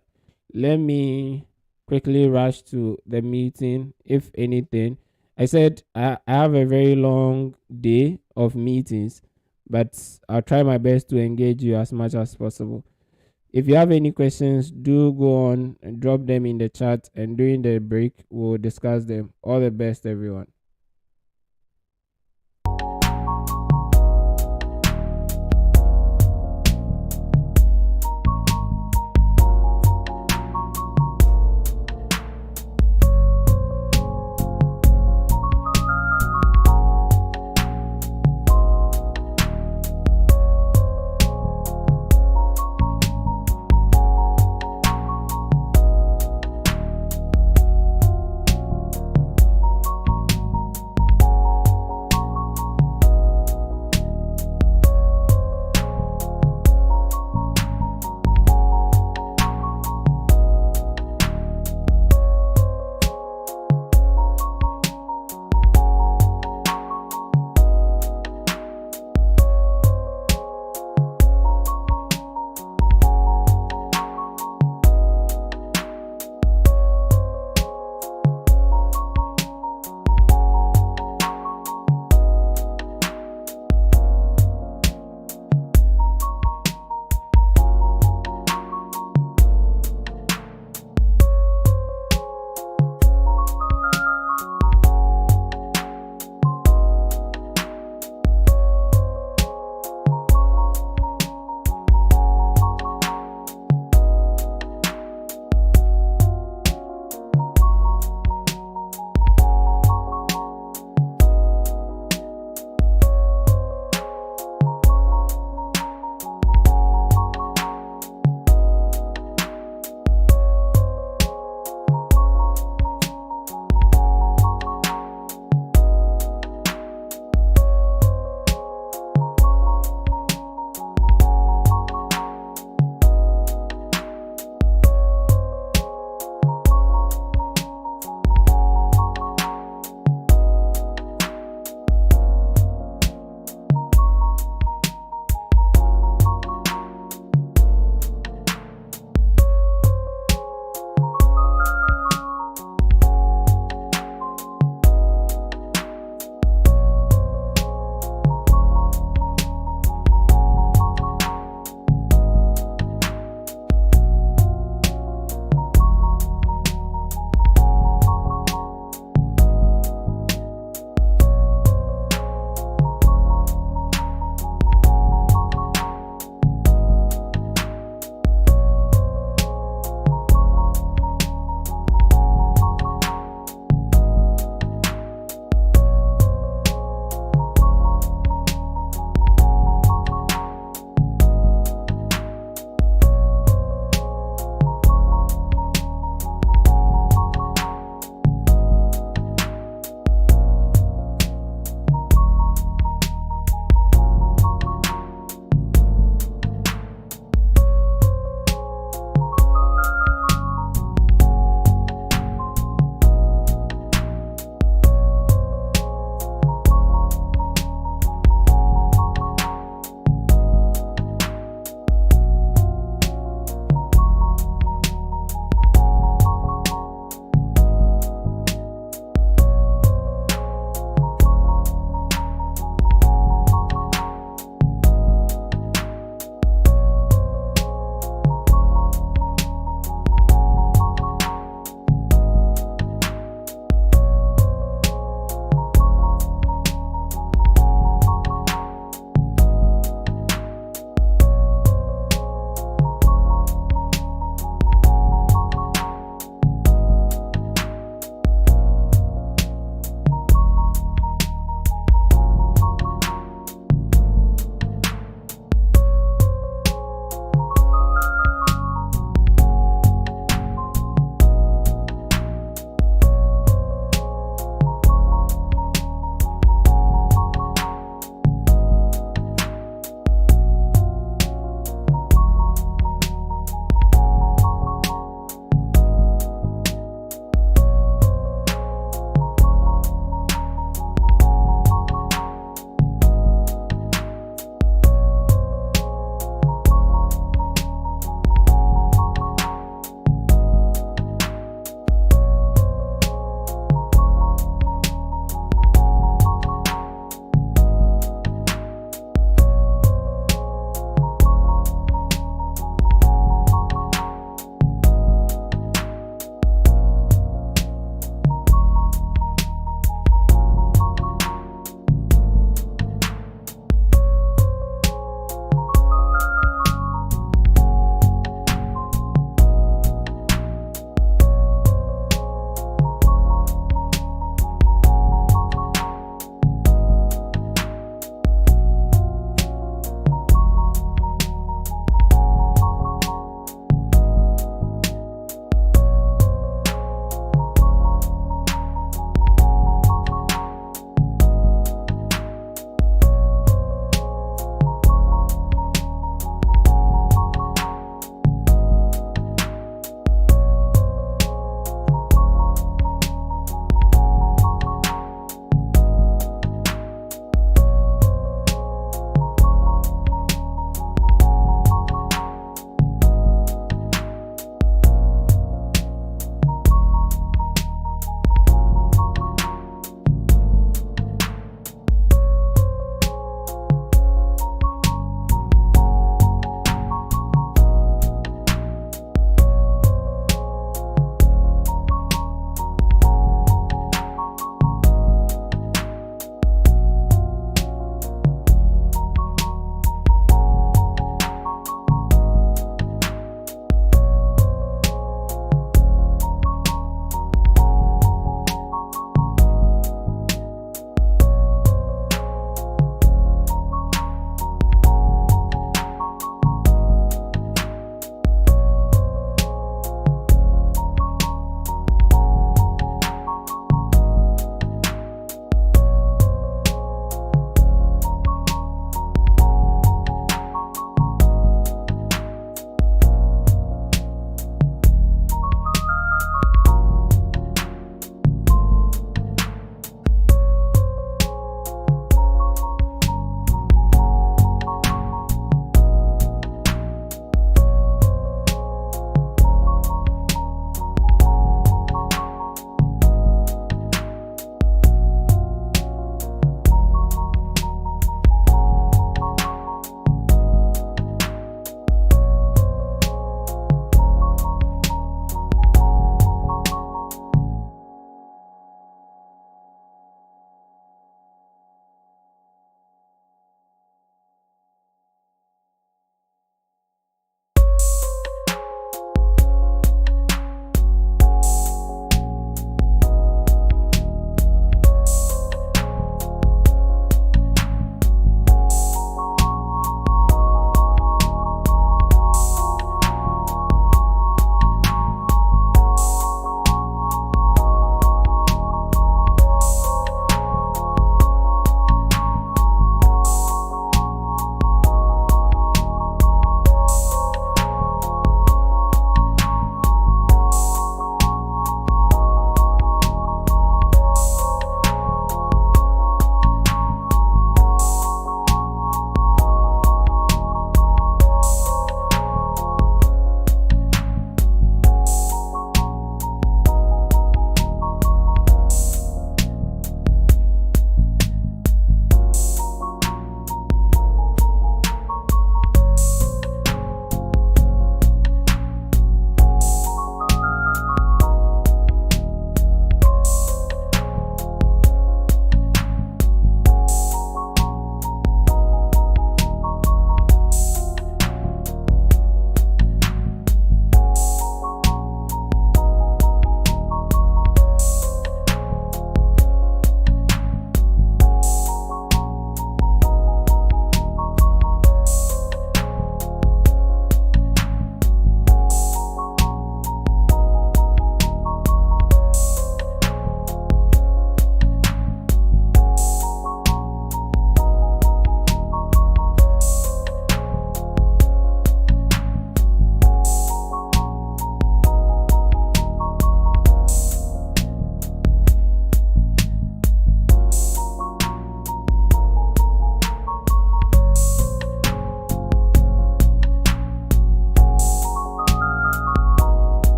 Let me quickly rush to the meeting. If anything, I said I have a very long day of meetings, but I'll try my best to engage you as much as possible. If you have any questions, do go on and drop them in the chat, and during the break we'll discuss them. All the best, everyone.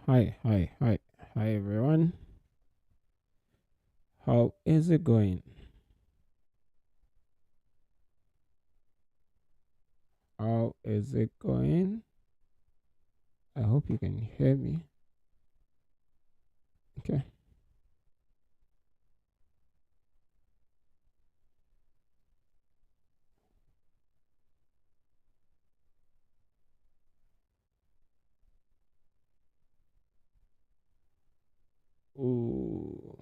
Hi everyone. How is it going? How is it going? I hope you can hear me. Okay. Ooh.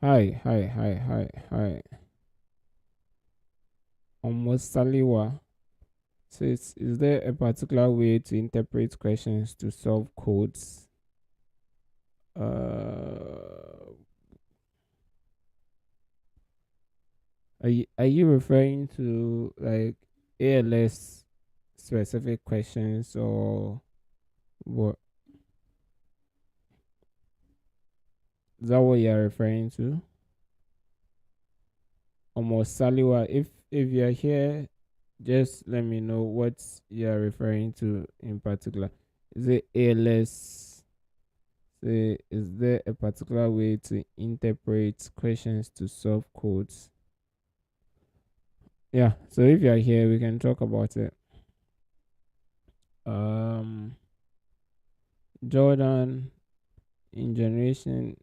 Hi. Almost Saliwa says, is there a particular way to interpret questions to solve codes? Uh, are you referring to like ALS specific questions or what? Is that what you're referring to? Almost Saliwa. If you're here, just let me know what you're referring to in particular. Is it ALS? Say, is there a particular way to interpret questions to solve codes? Yeah. So if you're here, we can talk about it. Um, Jordan, in generation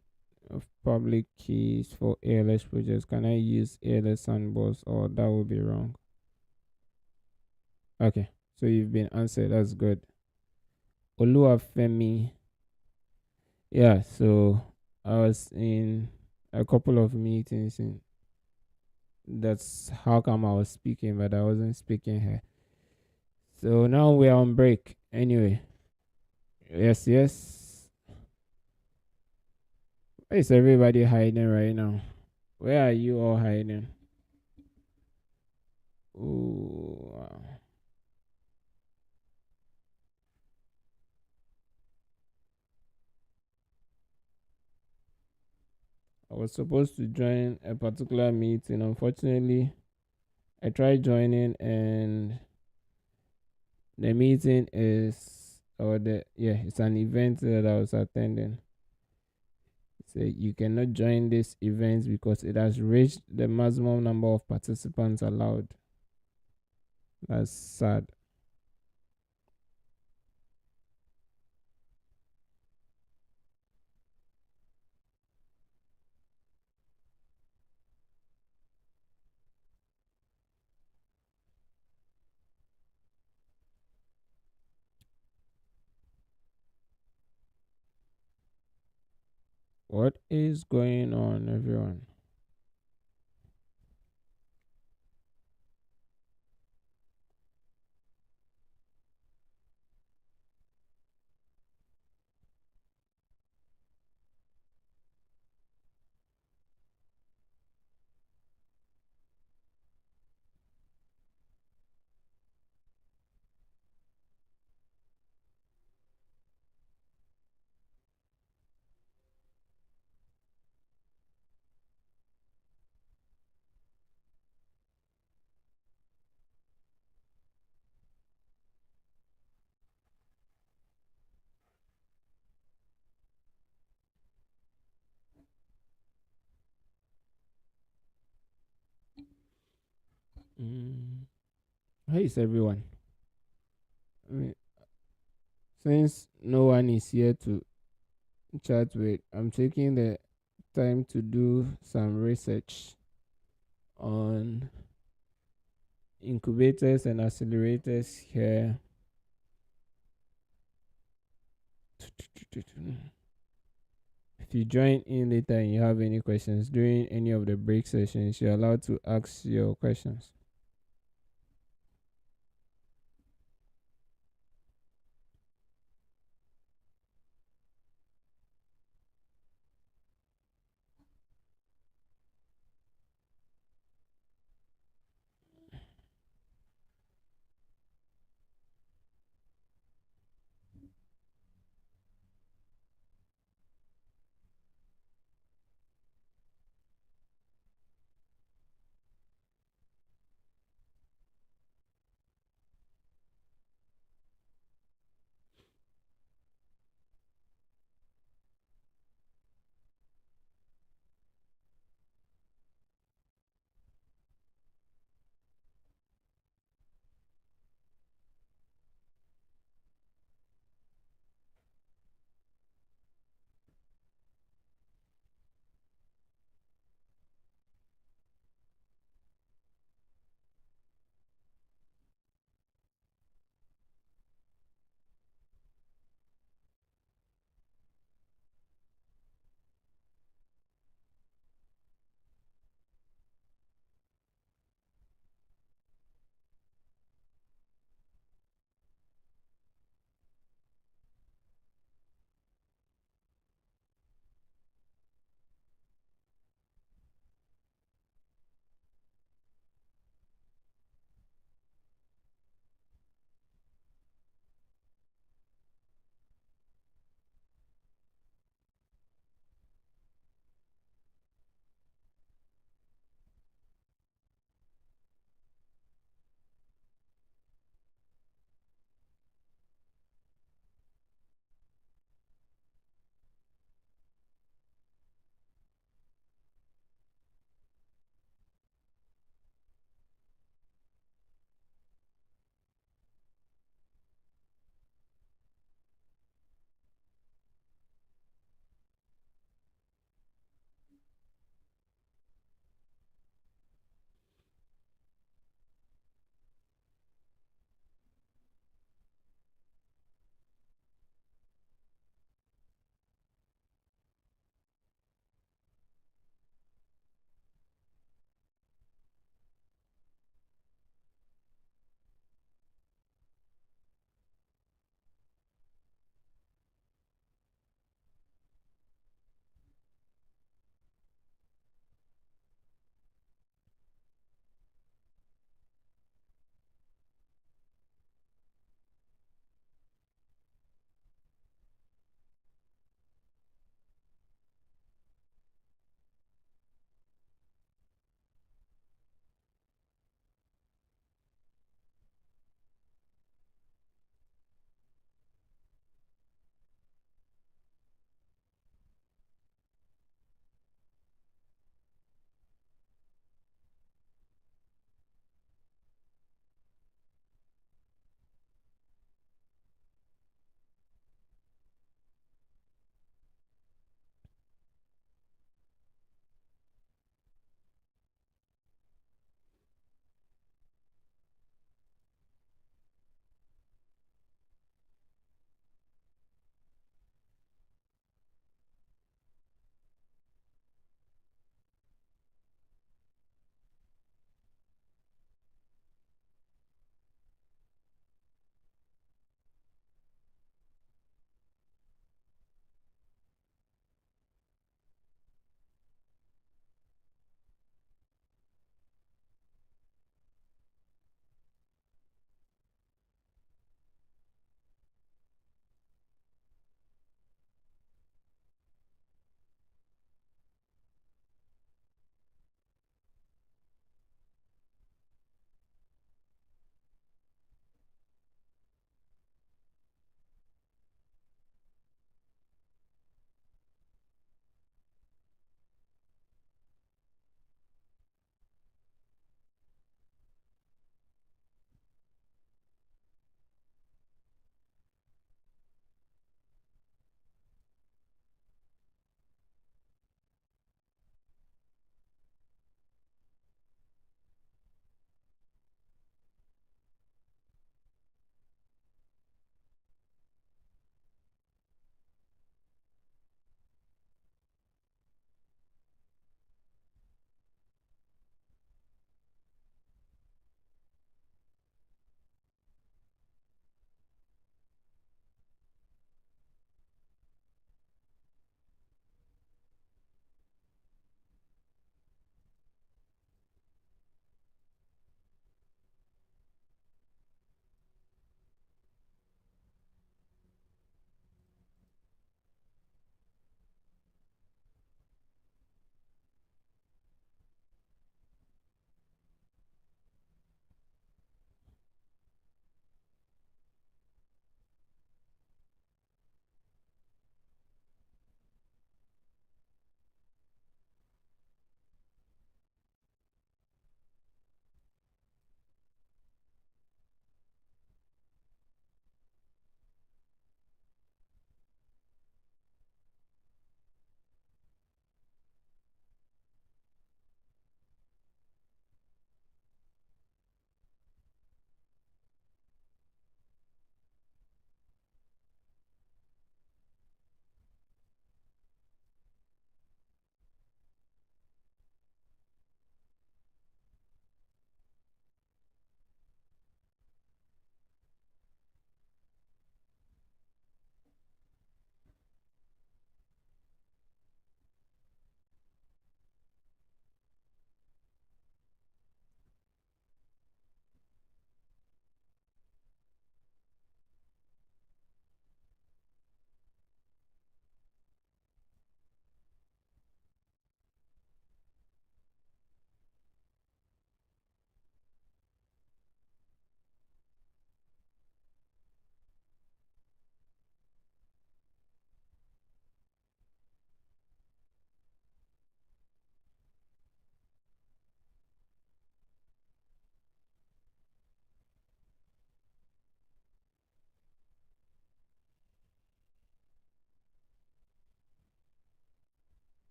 of public keys for ALS projects, can I use ALS sandbox or that would be wrong? Okay, so you've been answered. That's good. Oluwafemi. Yeah, so I was in a couple of meetings and that's how come I was speaking, but I wasn't speaking here. So now we're on break. Anyway, yes. Where is everybody hiding right now? Where are you all hiding? Ooh, wow. I was supposed to join a particular meeting. Unfortunately, I tried joining and the meeting is or the yeah, it's an event that I was attending. So you cannot join this event because it has reached the maximum number of participants allowed. That's sad. What is going on, everyone? Mm. How is everyone? I mean, since no one is here to chat with, I'm taking the time to do some research on incubators and accelerators here. If you join in later and you have any questions during any of the break sessions, you're allowed to ask your questions.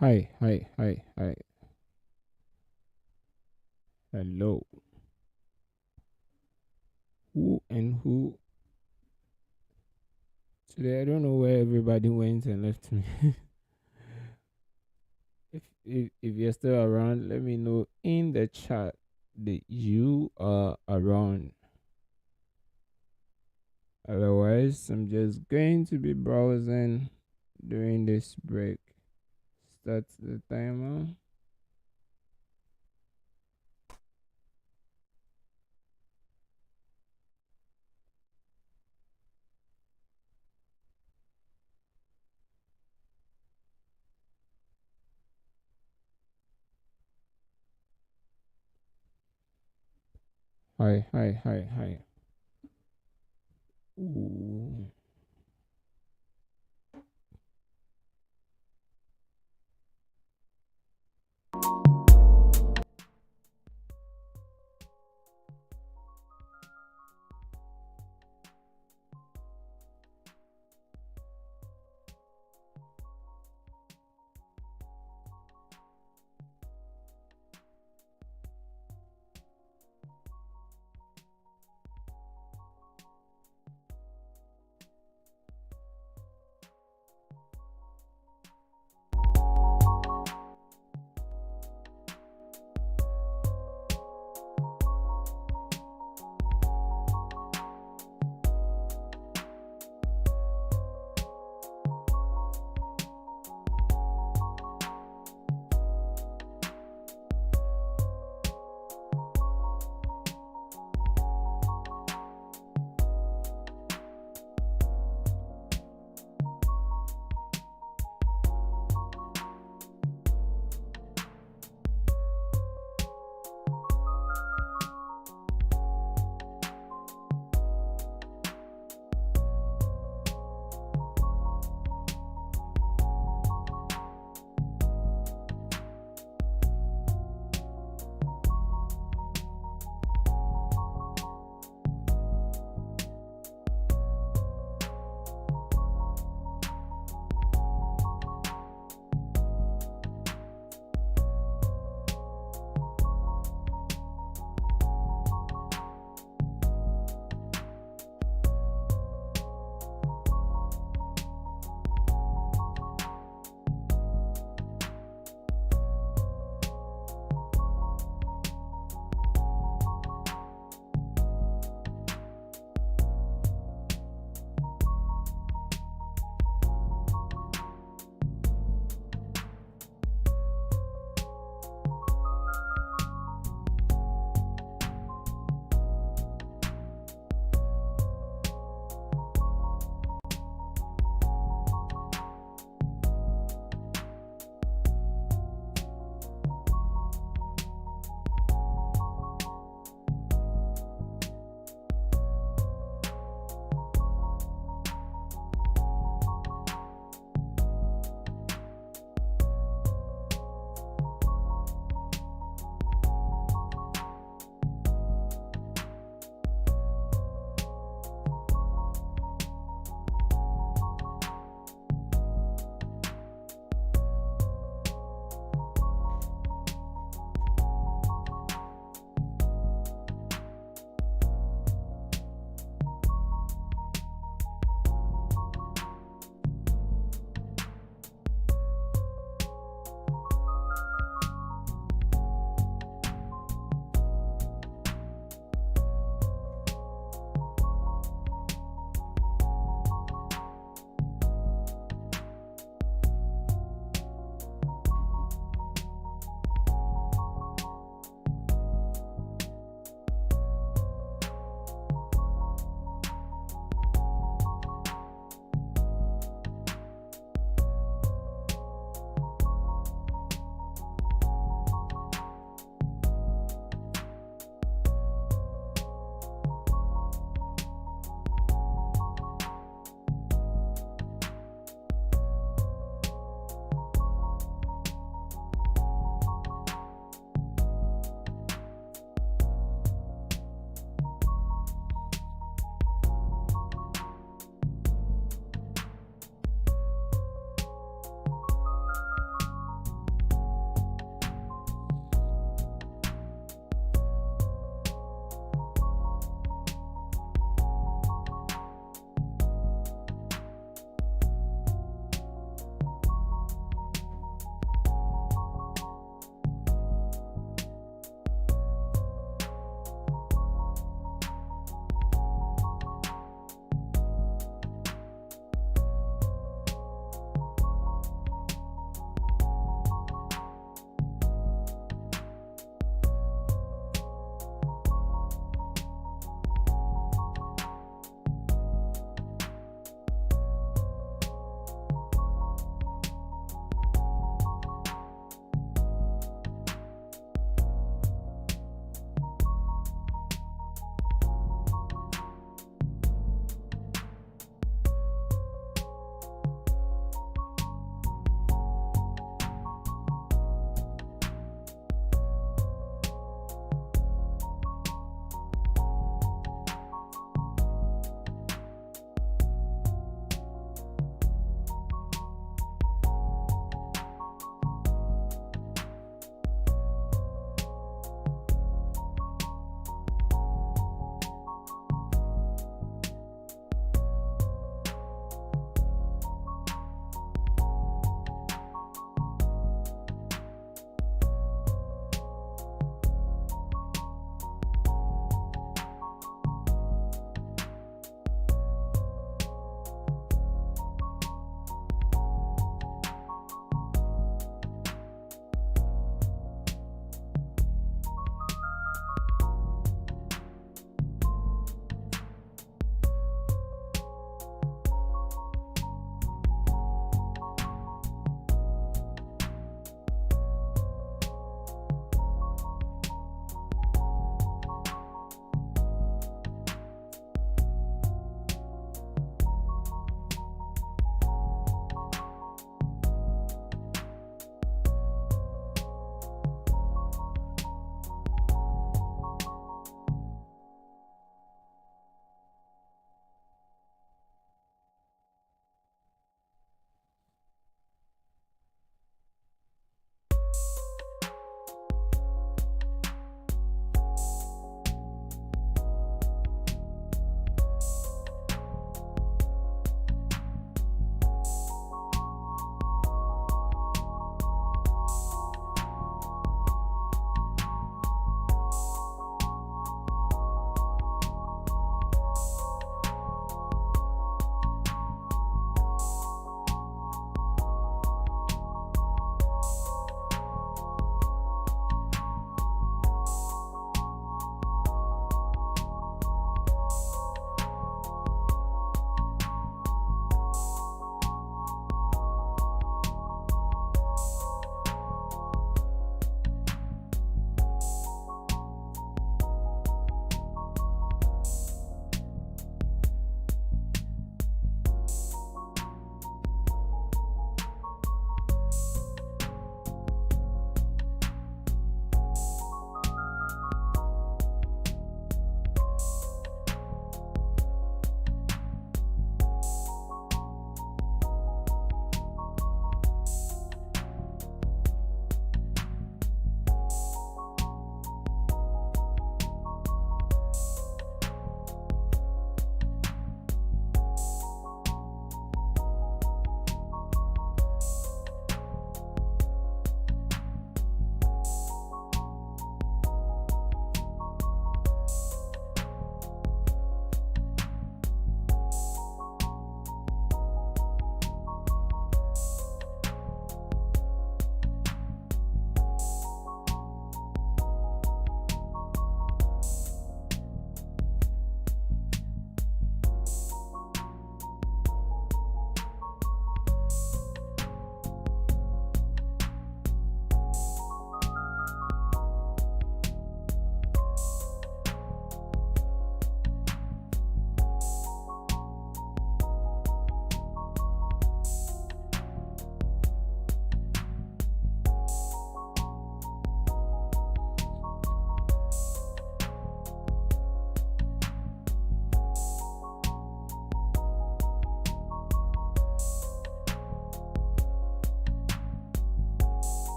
Hi, hi, hi, hi. Hello. Who and who? Today I don't know where everybody went and left me. If you're still around, let me know in the chat that you are around. Otherwise, I'm just going to be browsing during this break. Start the timer. Hi, hi, hi, hi. Ooh.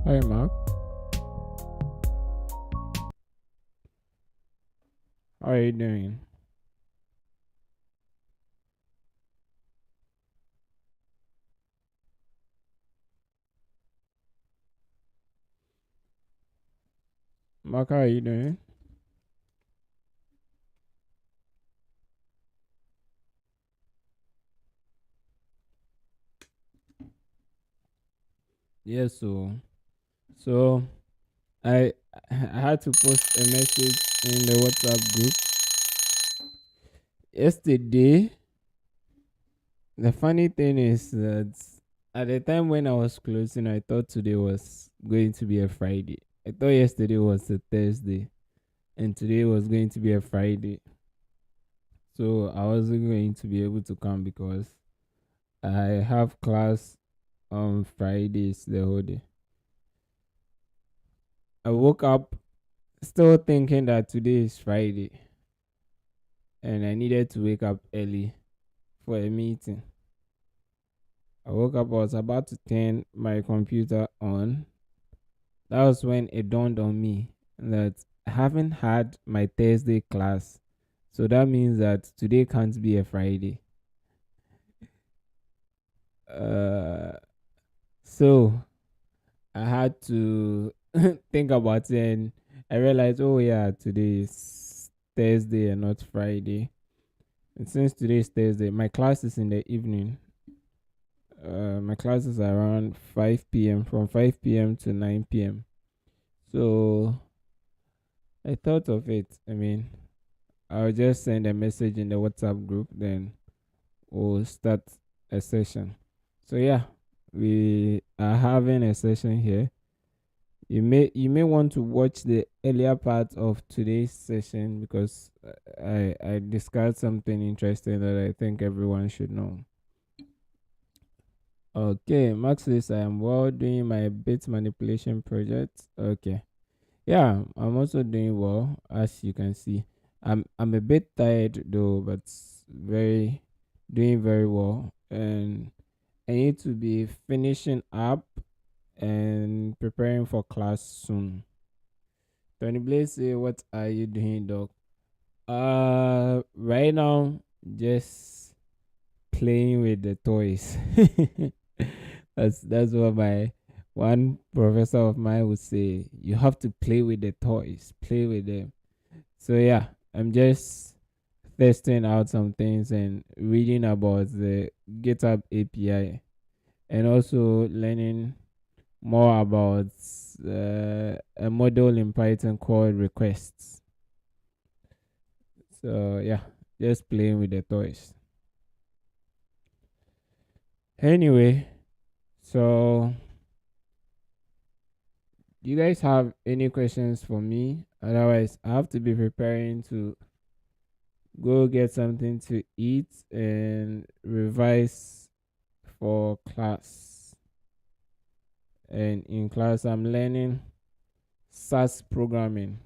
Hi, Mark. How are you doing? Mark, how are you doing? Yes, so I I had to post a message in the WhatsApp group yesterday. The funny thing is that at the time when I was closing, I thought today was going to be a Friday. I thought yesterday was a Thursday, and today was going to be a Friday. So I wasn't going to be able to come because I have class on Fridays the whole day. I woke up still thinking that today is Friday, and I needed to wake up early for a meeting. I woke up, I was about to turn my computer on. That was when it dawned on me that I haven't had my Thursday class. So that means that today can't be a Friday. Uh, so I had to think about it, and I realized, oh yeah, today is Thursday and not Friday. And since today is Thursday, my class is in the evening. My classes are around 5 p.m. from 5 p.m. to 9 p.m. So I thought of it. I mean, I'll just send a message in the WhatsApp group, then we'll start a session. So yeah, we are having a session here. You may want to watch the earlier part of today's session because I discussed something interesting that I think everyone should know. Okay, Max says I am well doing my bit manipulation project. Okay. Yeah, I'm also doing well, as you can see. I'm a bit tired though, but very doing very well. And I need to be finishing up and preparing for class soon. Tony Blaze say, what are you doing, doc? Right now, just playing with the toys. That's what my one professor of mine would say. You have to play with the toys, play with them. So yeah, I'm just testing out some things and reading about the GitHub API, and also learning more about a model in Python called requests. So yeah, just playing with the toys. Anyway, so do you guys have any questions for me? Otherwise, I have to be preparing to go get something to eat and revise for class. And in class, I'm learning SAS programming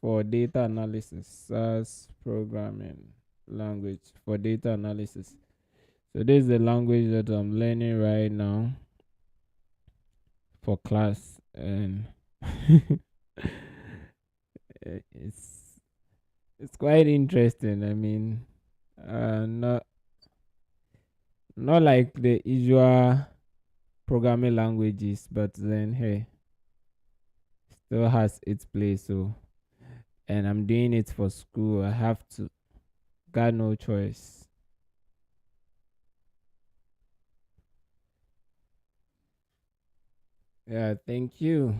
for data analysis. SAS programming language for data analysis. So this is the language that I'm learning right now for class, and it's it's quite interesting. I mean, not like the usual programming languages, but then hey, still has its place. So, and I'm doing it for school. I have to. Got no choice. Yeah, thank you,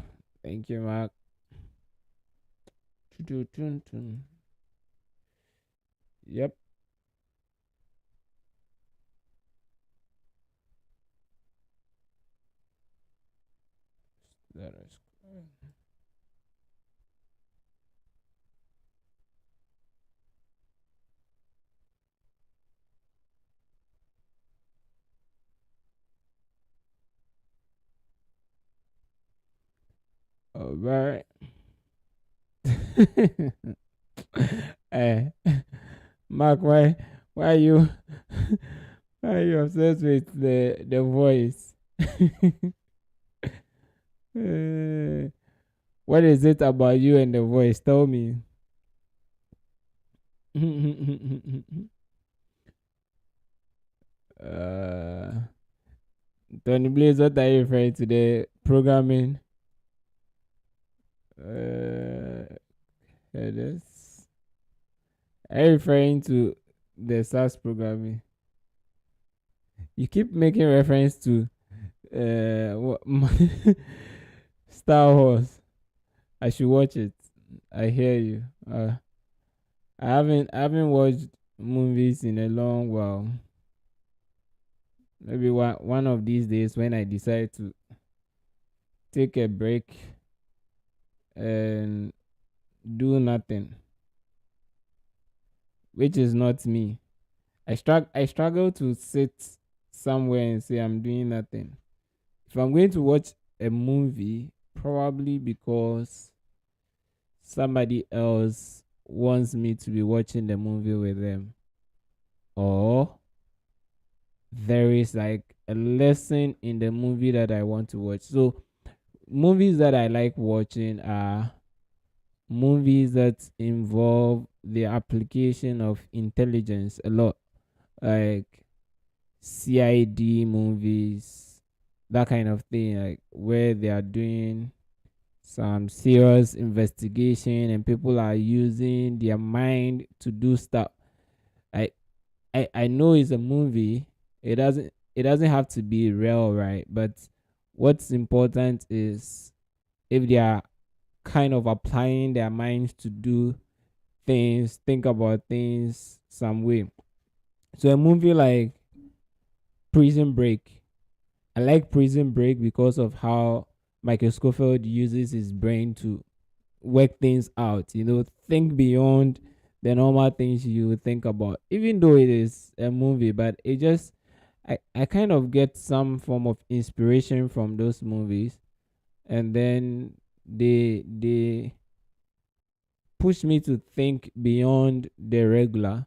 Mark. Yep, that is all right. Eh, Mark, why are you why are you obsessed with the voice? Uh, what is it about you and the voice? Tell me. uh, Tony Blaze, what are you referring to? The programming? This. Are you referring to the SAS programming? You keep making reference to Star Wars. I should watch it. I hear you. I haven't watched movies in a long while. Maybe one of these days when I decide to take a break and do nothing, which is not me. I struggle to sit somewhere and say I'm doing nothing. If I'm going to watch a movie, probably because somebody else wants me to be watching the movie with them, or there is like a lesson in the movie that I want to watch. So movies that I like watching are movies that involve the application of intelligence a lot, like CID movies, that kind of thing, like where they are doing some serious investigation and people are using their mind to do stuff. I I know it's a movie. It doesn't have to be real, right? But what's important is if they are kind of applying their minds to do things, think about things some way. So a movie like Prison Break. I like Prison Break because of how Michael Scofield uses his brain to work things out, think beyond the normal things you would think about. Even though it is a movie, but it just I kind of get some form of inspiration from those movies, and then they push me to think beyond the regular.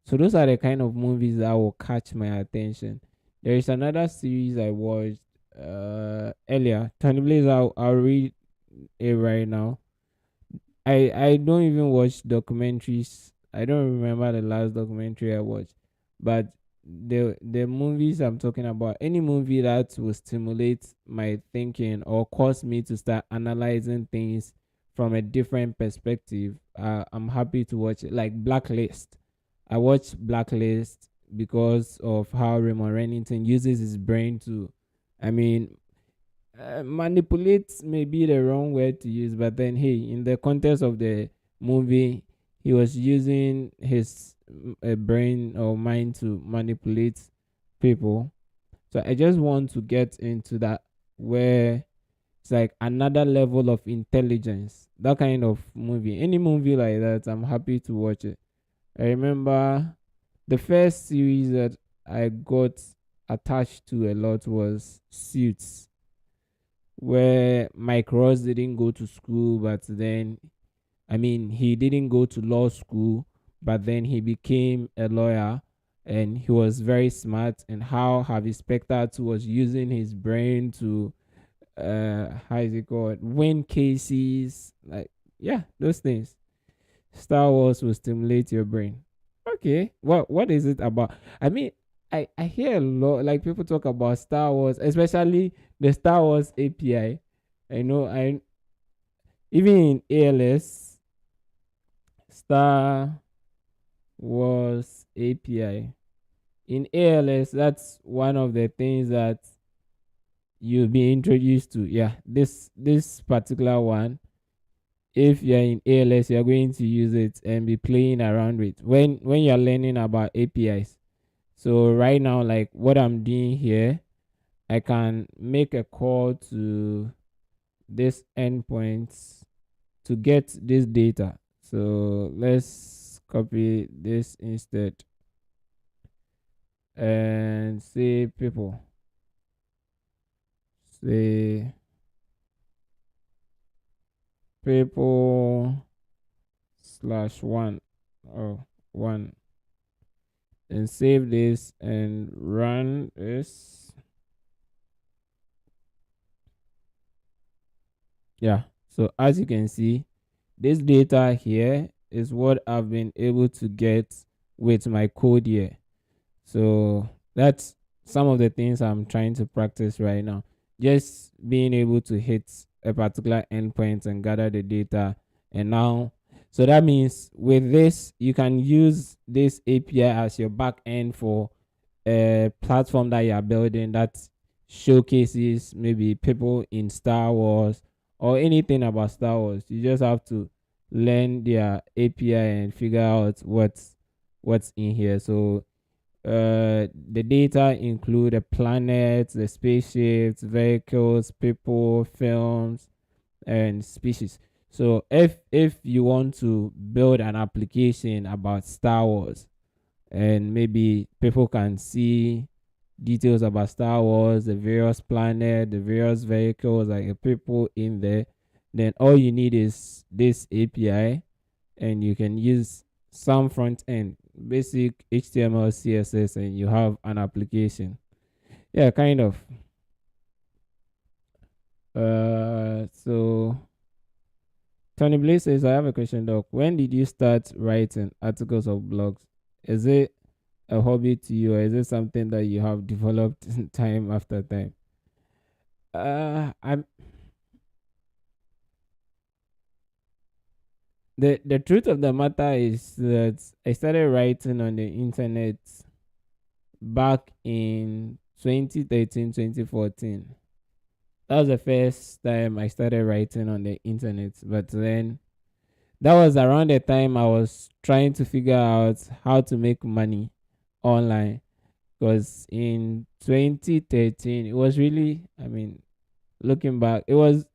So those are the kind of movies that will catch my attention. There is another series I watched earlier. Tony Blaze, I'll read it right now. I don't even watch documentaries. I don't remember the last documentary I watched. But the movies I'm talking about, any movie that will stimulate my thinking or cause me to start analyzing things from a different perspective, I'm happy to watch it. Like Blacklist. I watched Blacklist because of how Raymond Reddington uses his brain to, I mean, manipulate may be the wrong word to use, but then hey, in the context of the movie, he was using his brain or mind to manipulate people. So I just want to get into that where it's like another level of intelligence. That kind of movie, any movie like that, I'm happy to watch it. I remember the first series that I got attached to a lot was Suits, where Mike Ross didn't go to school, but then, I mean, he didn't go to law school, but then he became a lawyer and he was very smart. And how Harvey Specter too was using his brain to, how is it called, win cases. Like, yeah, those things. Star Wars will stimulate your brain. Okay, what is it about? I mean, I hear a lot, like people talk about Star Wars, especially the Star Wars API. I know I even in ALS, Star Wars API. In ALS, that's one of the things that you'll be introduced to. Yeah, this particular one. If you're in ALS, you're going to use it and be playing around with when you're learning about APIs. So right now, like what I'm doing here, I can make a call to this endpoints to get this data. So let's copy this instead and say people. Say people slash one. Oh, one. And save this and run this. Yeah. So as you can see, this data here is what I've been able to get with my code here. So that's some of the things I'm trying to practice right now. Just being able to hit a particular endpoint and gather the data. And now, so that means with this, you can use this API as your back end for a platform that you are building that showcases maybe people in Star Wars or anything about Star Wars. You just have to learn their API and figure out what's in here. So the data include the planets, the spaceships, vehicles, people, films, and species. So if you want to build an application about Star Wars, and maybe people can see details about Star Wars, the various planets, the various vehicles, like the people in there, then all you need is this API, and you can use some front end, basic HTML, CSS, and you have an application. Yeah, kind of. So Tony Blaze says, I have a question, Doc. When did you start writing articles or blogs? Is it a hobby to you, or is it something that you have developed time after time? I'm the truth of the matter is that I started writing on the internet back in 2013, 2014. That was the first time I started writing on the internet. But then that was around the time I was trying to figure out how to make money online. Because in 2013, it was really, I mean, looking back, it was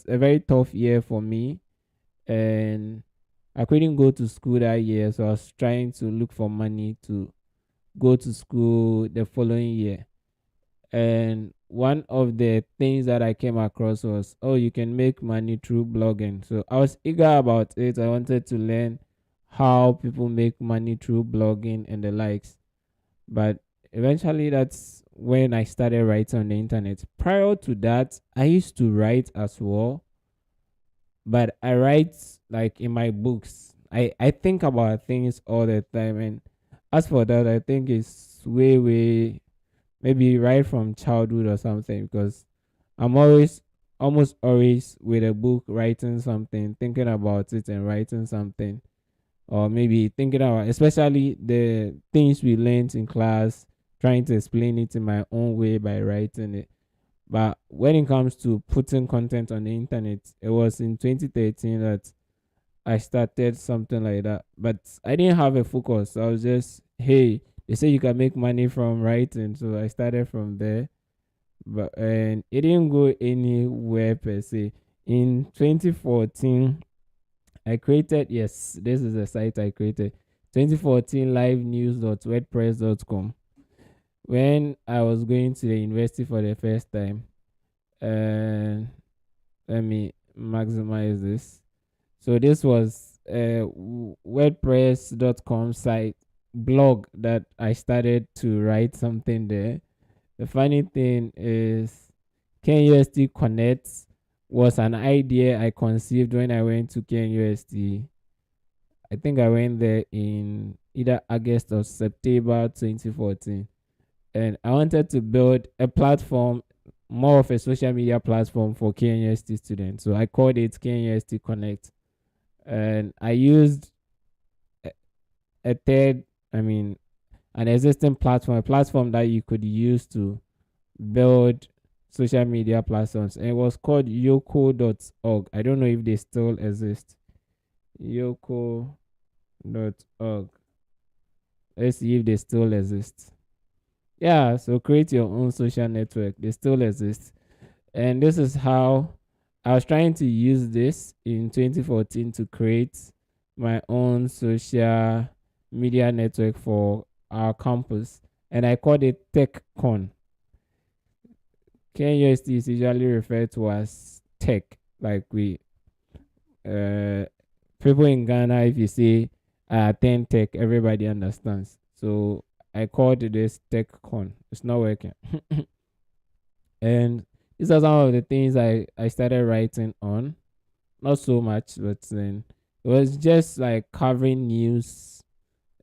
a very tough year for me, and I couldn't go to school that year, so I was trying to look for money to go to school the following year. And one of the things that I came across was, oh, you can make money through blogging. So I was eager about it. I wanted to learn how people make money through blogging and the likes. But eventually, that's when I started writing on the internet. Prior to that, I used to write as well, but I write like in my books. I think about things all the time, and as for that, I think it's way maybe right from childhood or something, because I'm always almost always with a book writing something, thinking about it and writing something, or maybe thinking about especially the things we learned in class, trying to explain it in my own way by writing it. But when it comes to putting content on the internet, it was in 2013 that I started something like that. But I didn't have a focus. I was just, hey, they say you can make money from writing, so I started from there. But and it didn't go anywhere per se. In 2014, I created, yes, this is a site I created. 2014 livenews.wordpress.com. When I was going to the university for the first time, and let me maximize this. So this was a wordpress.com site blog that I started to write something there. The funny thing is KNUST Connect was an idea I conceived when I went to KNUST. I think I went there in either August or September 2014. And I wanted to build a platform, more of a social media platform for KNUST students. So I called it KNUST Connect. And I used a, a third, I mean, an existing platform, a platform that you could use to build social media platforms. And it was called yoko.org. I don't know if they still exist. Yoko.org. Let's see if they still exist. Yeah, so create your own social network. They still exist. And this is how I was trying to use this in 2014 to create my own social media network for our campus. And I called it TechCon. KUST is usually referred to as tech. Like uh, people in Ghana, if you say attend tech, everybody understands. So I called this TechCon. It's not working. And These are some of the things I started writing on. Not so much, but then it was just like covering news.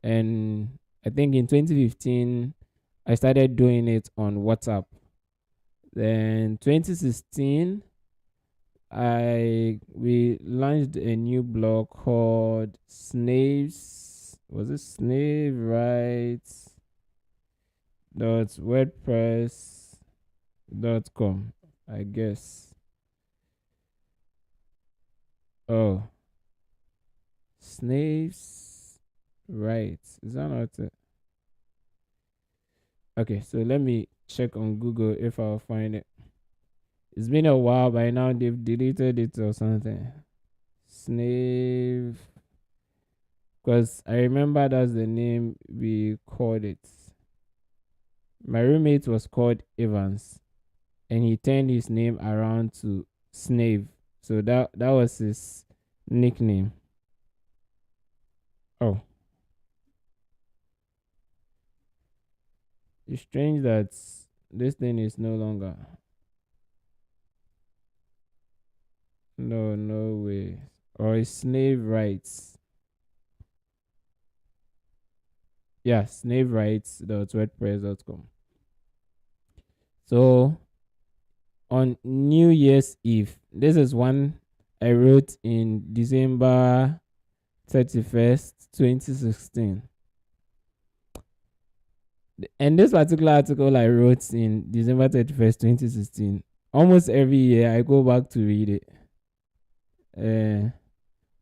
And I think in 2015, I started doing it on WhatsApp. Then 2016, I we launched a new blog called Snaves. Was it Snave Rights dot WordPress dot com? I guess. Oh, Snaves Rights. Is that not it? Okay, so let me check on Google if I'll find it. It's been a while by now. They've deleted it or something. Snave, because I remember that's the name we called it. My roommate was called Evans, and he turned his name around to Snave. So that was his nickname. Oh, it's strange that this thing is no longer. No, no way. Or it's Snave Rights. Yeah, snaverights.wordpress.com. So on New Year's Eve, this is one I wrote in December 31st, 2016. And this particular article I wrote in December 31st, 2016, almost every year I go back to read it. Uh,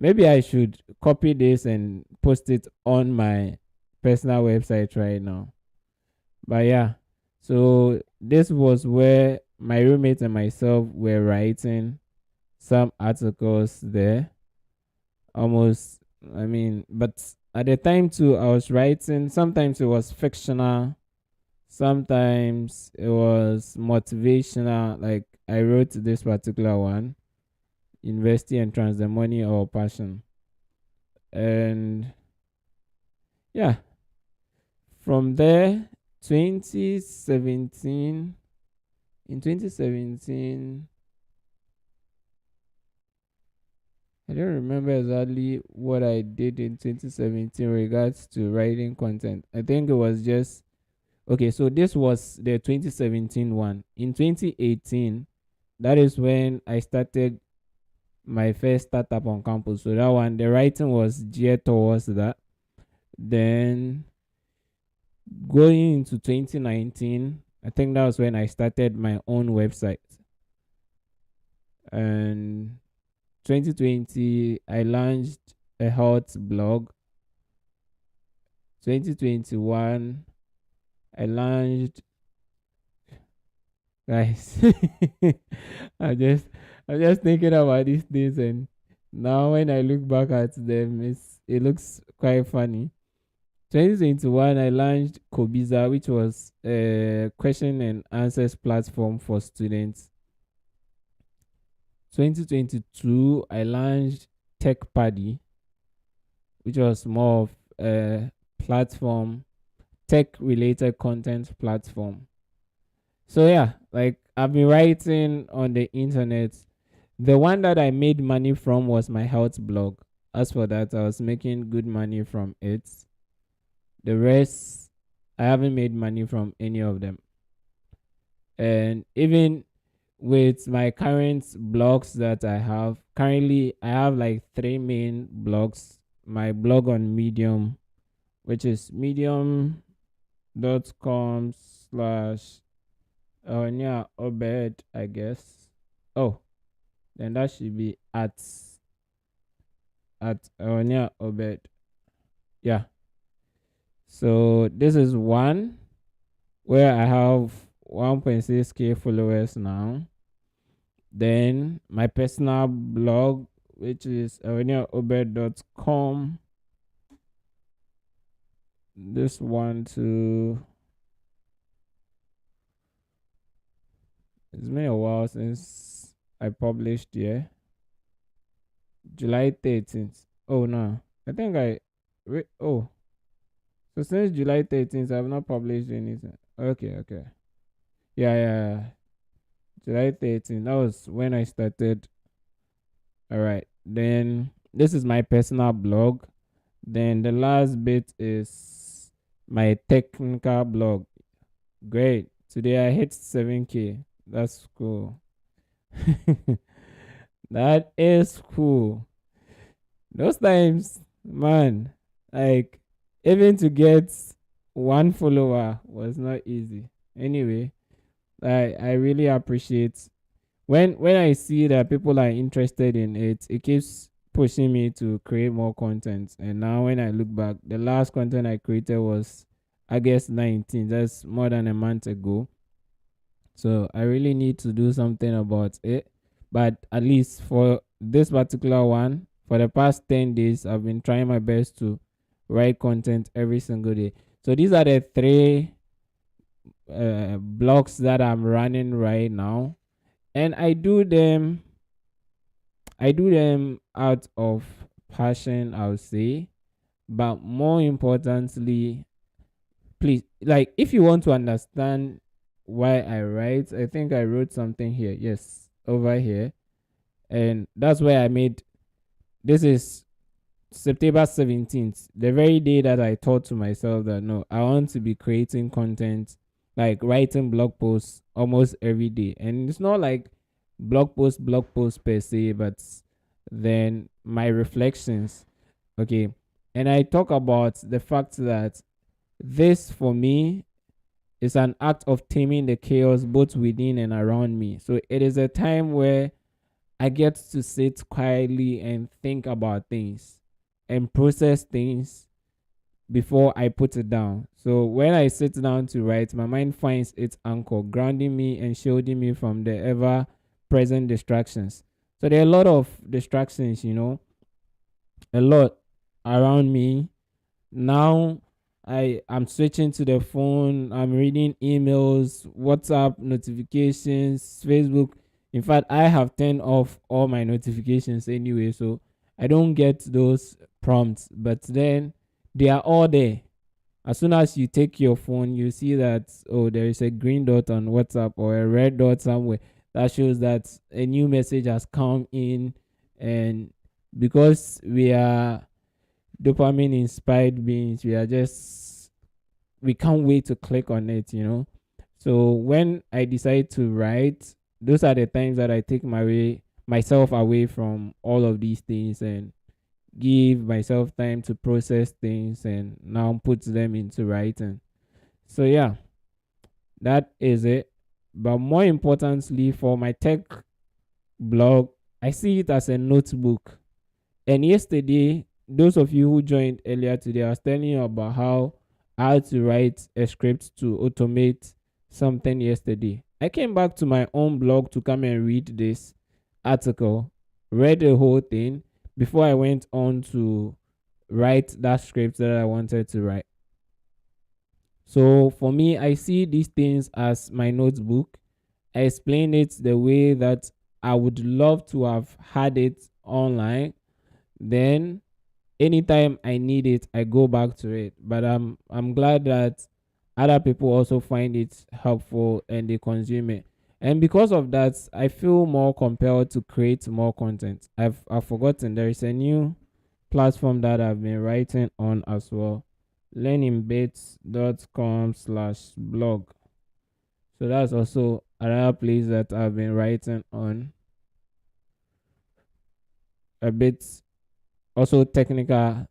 Maybe I should copy this and post it on my personal website right now. But yeah, so this was where my roommate and myself were writing some articles there. Almost, I mean, but at the time too, I was writing. Sometimes it was fictional, sometimes it was motivational. Like I wrote this particular one, University Entrance, the Money or Passion. And yeah, from there, 2017, in 2017, I don't remember exactly what I did in 2017 regards to writing content. I think it was just okay. So this was the 2017 one. In 2018, that is when I started my first startup on campus. So that one, the writing was geared towards that. Then going into 2019, I think that was when I started my own website. And 2020, I launched a health blog. 2021, I launched, guys. I just I'm just thinking about these things, and now when I look back at them, it looks quite funny. 2021, I launched Kobiza, which was a question and answers platform for students. 2022, I launched Tech Paddy, which was more of a platform, tech related content platform. So yeah, like I've been writing on the internet. The one that I made money from was my health blog. As for that, I was making good money from it. The rest, I haven't made money from any of them. And even with my current blogs that I have, currently I have like three main blogs. My blog on Medium, which is medium.com/Obed, I guess. Oh, then that should be at Obed. Yeah. So this is one where I have 1.6k followers now. Then my personal blog, which is aweniaobed.com. This one too. It's been a while since I published here. July 13th. Oh no. I think oh. So since July 13th, I've not published anything. Okay, okay. Yeah, yeah, yeah. July 13th. That was when I started. All right. Then this is my personal blog. Then the last bit is my technical blog. Great. Today I hit 7K. That's cool. That is cool. Those times, man, like even to get one follower was not easy. Anyway, I really appreciate when I see that people are interested in it, it keeps pushing me to create more content. And now when I look back, the last content I created was August 19th. That's more than a month ago. So I really need to do something about it. But at least for this particular one, for the past 10 days, I've been trying my best to write content every single day. So these are the three blogs that I'm running right now. And I do them out of passion, I would say. But more importantly, please, like, if you want to understand why I write, I think I wrote something here. Yes, over here. And that's where I made this is September 17th, the very day that I thought to myself that no, I want to be creating content, like writing blog posts almost every day. And it's not like blog post per se, but then my reflections. Okay. And I talk about the fact that this for me is an act of taming the chaos both within and around me. So it is a time where I get to sit quietly and think about things and process things before I put it down. So when I sit down to write, my mind finds its anchor, grounding me and shielding me from the ever present distractions. So there are a lot of distractions, a lot around me. Now I'm switching to the phone, I'm reading emails, WhatsApp notifications, Facebook. In fact, I have turned off all my notifications anyway, so I don't get those prompts, but then they are all there. As soon as you take your phone, you see that, oh, there is a green dot on WhatsApp or a red dot somewhere that shows that a new message has come in. And because we are dopamine inspired beings, we can't wait to click on it. So when I decide to write, those are the times that I take myself away from all of these things and give myself time to process things and now put them into writing. So yeah, that is it. But more importantly, for my tech blog, I see it as a notebook. And yesterday, those of you who joined earlier today, I was telling you about how I had to write a script to automate something yesterday. I came back to my own blog to come and read this article, read the whole thing before I went on to write that script that I wanted to write. So for me, I see these things as my notebook. I explain it the way that I would love to have had it online. Then anytime I need it, I go back to it. But I'm glad that other people also find it helpful and they consume it. And because of that, I feel more compelled to create more content. I've forgotten there is a new platform that I've been writing on as well. learningbits.com/blog. So that's also another place that I've been writing on a bit, also technical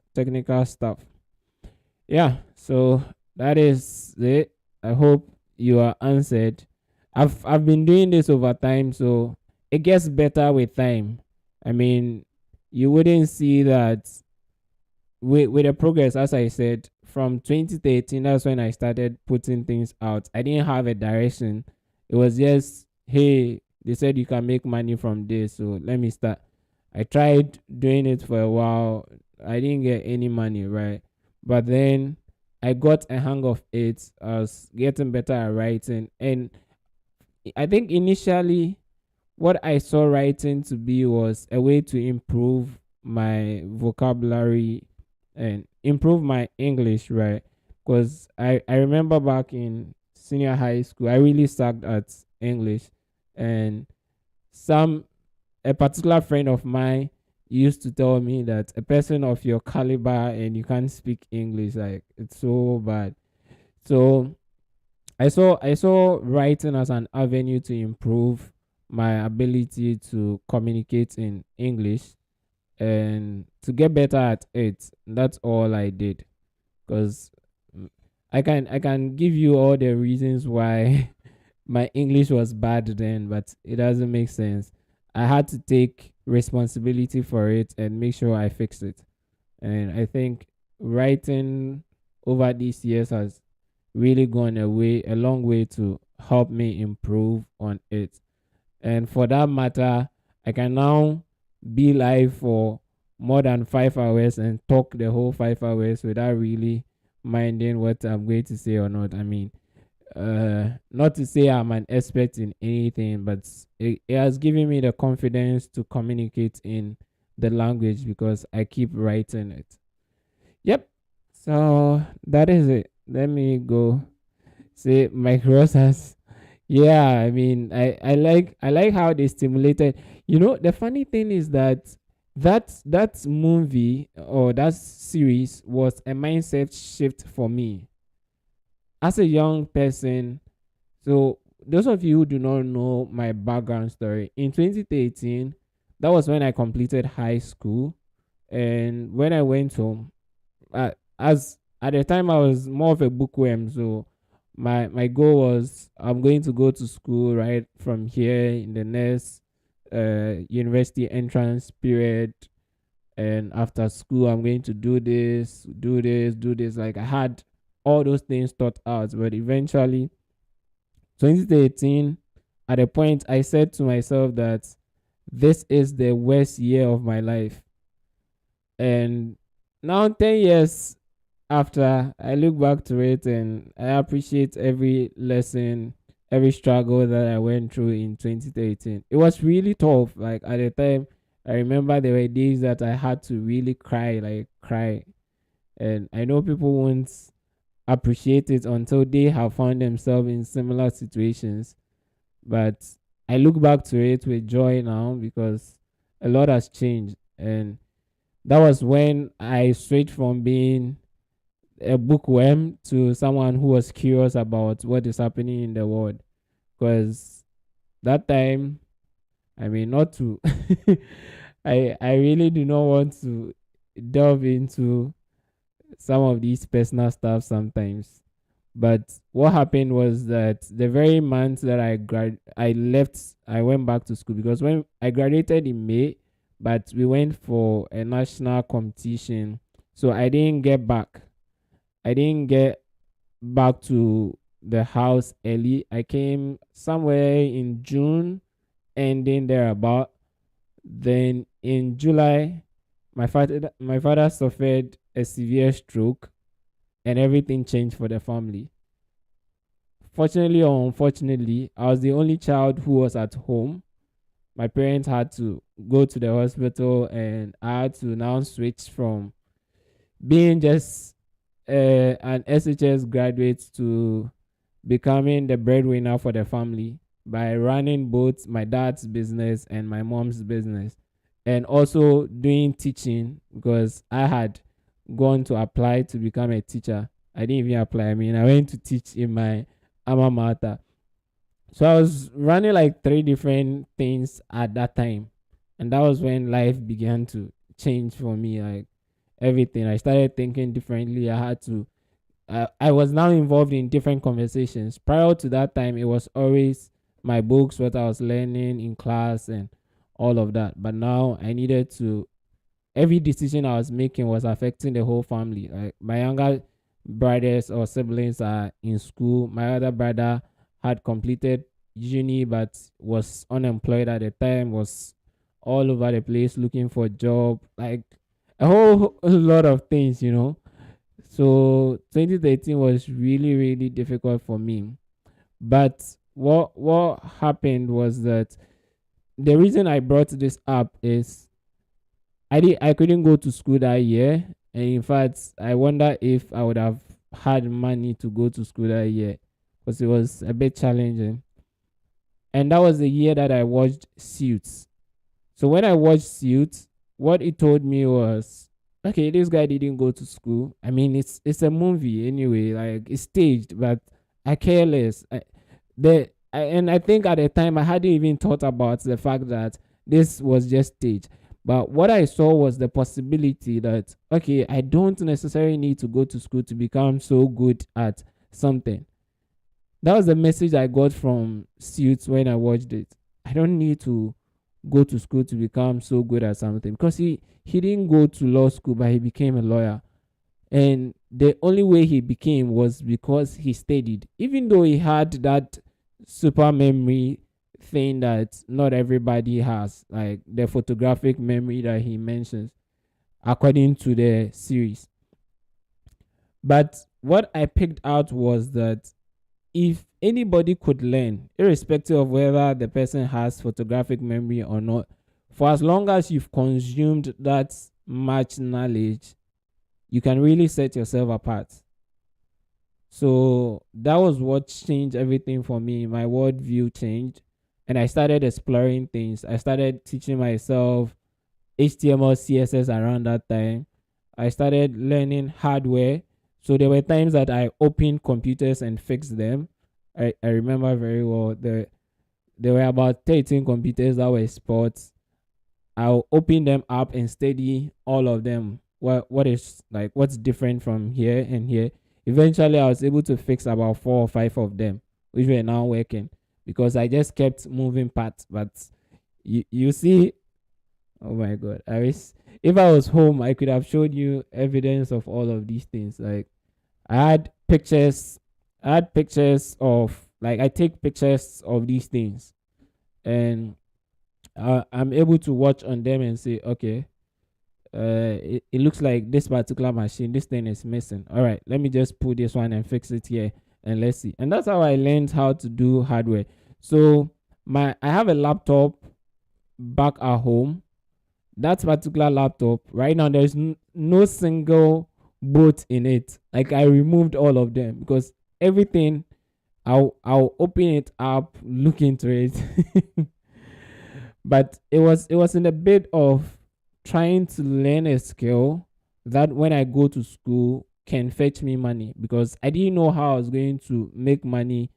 stuff. Yeah, so that is it. I hope you are answered. I've been doing this over time, so it gets better with time. I mean, you wouldn't see that with the progress, as I said, from 2013. That's when I started putting things out. I didn't have a direction. It was just, hey, they said you can make money from this, so let me start. I tried doing it for a while. I didn't get any money, right? But then I got a hang of it. I was getting better at writing. And I think initially what I saw writing to be was a way to improve my vocabulary and improve my English, right? Because I remember back in senior high school, I really sucked at English. And some a particular friend of mine used to tell me that a person of your caliber and you can't speak English, like it's so bad. So I saw writing as an avenue to improve my ability to communicate in English and to get better at it. That's all I did. Because I can give you all the reasons why my English was bad then, but it doesn't make sense. I had to take responsibility for it and make sure I fixed it. And I think writing over these years has really gone a long way to help me improve on it. And for that matter, I can now be live for more than 5 hours and talk the whole 5 hours without really minding what I'm going to say or not. I mean, not to say I'm an expert in anything, but it has given me the confidence to communicate in the language because I keep writing it. Yep. So that is it. Let me go say Mike Rosas. Yeah, I mean, I like how they stimulated. The funny thing is that that movie or that series was a mindset shift for me as a young person. So those of you who do not know my background story, in 2013, that was when I completed high school, and when I went home, as at the time I was more of a bookworm, so my goal was I'm going to go to school right from here in the next university entrance period, and after school I'm going to do this, do this, do this. Like I had all those things thought out, but eventually 2018, at a point I said to myself that this is the worst year of my life. And now 10 years after, I look back to it and I appreciate every lesson, every struggle that I went through in 2013. It was really tough. Like at the time, I remember there were days that I had to really cry, like cry. And I know people won't appreciate it until they have found themselves in similar situations. But I look back to it with joy now because a lot has changed. And that was when I switched from being a bookworm to someone who was curious about what is happening in the world. Because that time, I mean, not to, I really do not want to delve into some of these personal stuff sometimes. But what happened was that the very month that I left, I went back to school because when I graduated in May, but we went for a national competition, so I didn't get back to the house early. I came somewhere in June, ending there about. Then in July, my father suffered a severe stroke, and everything changed for the family. Fortunately or unfortunately, I was the only child who was at home. My parents had to go to the hospital, and I had to now switch from being just an SHS graduate to becoming the breadwinner for the family by running both my dad's business and my mom's business, and also doing teaching because I had gone to apply to become a teacher. I didn't even apply. I mean, I went to teach in my alma mater. So I was running like three different things at that time. And that was when life began to change for me. Like everything, I started thinking differently. I was now involved in different conversations. Prior to that time, it was always my books, what I was learning in class, and all of that. But now I needed to, every decision I was making was affecting the whole family. Like my younger brothers or siblings are in school. My other brother had completed uni but was unemployed at the time, was all over the place looking for a job, like a whole lot of things. So 2013 was really, really difficult for me. But what happened was that the reason I brought this up is I couldn't go to school that year, and in fact, I wonder if I would have had money to go to school that year because it was a bit challenging. And that was the year that I watched Suits. So when I watched Suits, what it told me was, okay, this guy didn't go to school. I mean, it's a movie anyway, like it's staged, but I care less. And I think at the time I hadn't even thought about the fact that this was just staged. But what I saw was the possibility that, okay, I don't necessarily need to go to school to become so good at something. That was the message I got from Suits when I watched it. I don't need to go to school to become so good at something, because he didn't go to law school, but he became a lawyer. And the only way he became was because he studied, even though he had that super memory thing that not everybody has, like the photographic memory that he mentions according to the series. But what I picked out was that if anybody could learn, irrespective of whether the person has photographic memory or not, for as long as you've consumed that much knowledge, you can really set yourself apart. So that was what changed everything for me. My worldview changed, and I started exploring things. I started teaching myself HTML, CSS around that time. I started learning hardware. So there were times that I opened computers and fixed them. I remember very well. There were about 13 computers that were sports. I'll open them up and study all of them. What is, like, what's different from here and here. Eventually I was able to fix about 4 or 5 of them, which were now working, because I just kept moving parts. But you see, oh my god, I wish if I was home I could have showed you evidence of all of these things. Like, I had pictures, of, like, I take pictures of these things, and I'm able to watch on them and say, okay, it looks like this particular machine, this thing is missing. All right, let me just put this one and fix it here, and let's see. And that's how I learned how to do hardware. So I have a laptop back at home. That particular laptop right now, there's no single boot in it. Like, I removed all of them, because everything, I'll open it up, look into it. But it was in a bit of trying to learn a skill that when I go to school can fetch me money, because I didn't know how I was going to make money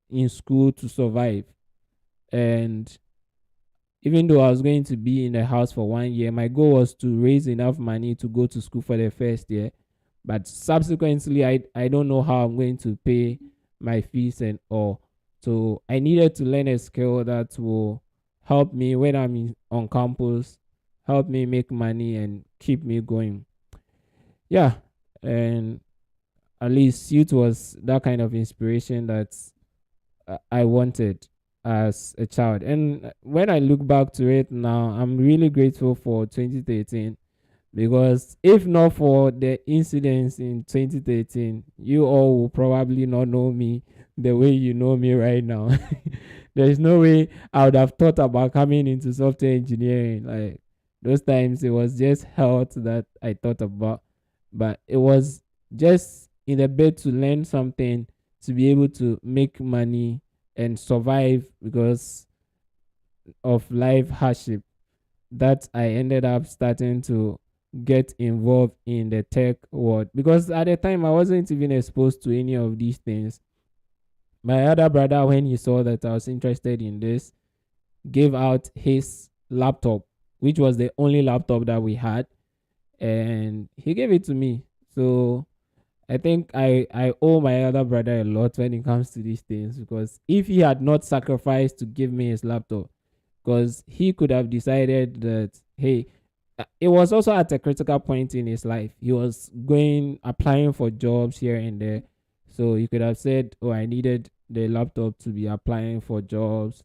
in school to survive. And even though I was going to be in the house for 1 year, my goal was to raise enough money to go to school for the first year. But subsequently, I don't know how I'm going to pay my fees and all. So I needed to learn a skill that will help me when on campus, help me make money and keep me going. Yeah. And at least it was that kind of inspiration that I wanted as a child. And when I look back to it now, I'm really grateful for 2013, because if not for the incidents in 2013, you all will probably not know me the way you know me right now. There's no way I would have thought about coming into software engineering. Like, those times, it was just health that I thought about, but it was just in a bit to learn something, to be able to make money and survive because of life hardship, that I ended up starting to get involved in the tech world, because at the time I wasn't even exposed to any of these things. My other brother, when he saw that I was interested in this, gave out his laptop, which was the only laptop that we had, and he gave it to me. So I think I owe my other brother a lot when it comes to these things, because if he had not sacrificed to give me his laptop, because he could have decided that, hey, it was also at a critical point in his life. He was applying for jobs here and there. So he could have said, oh, I needed the laptop to be applying for jobs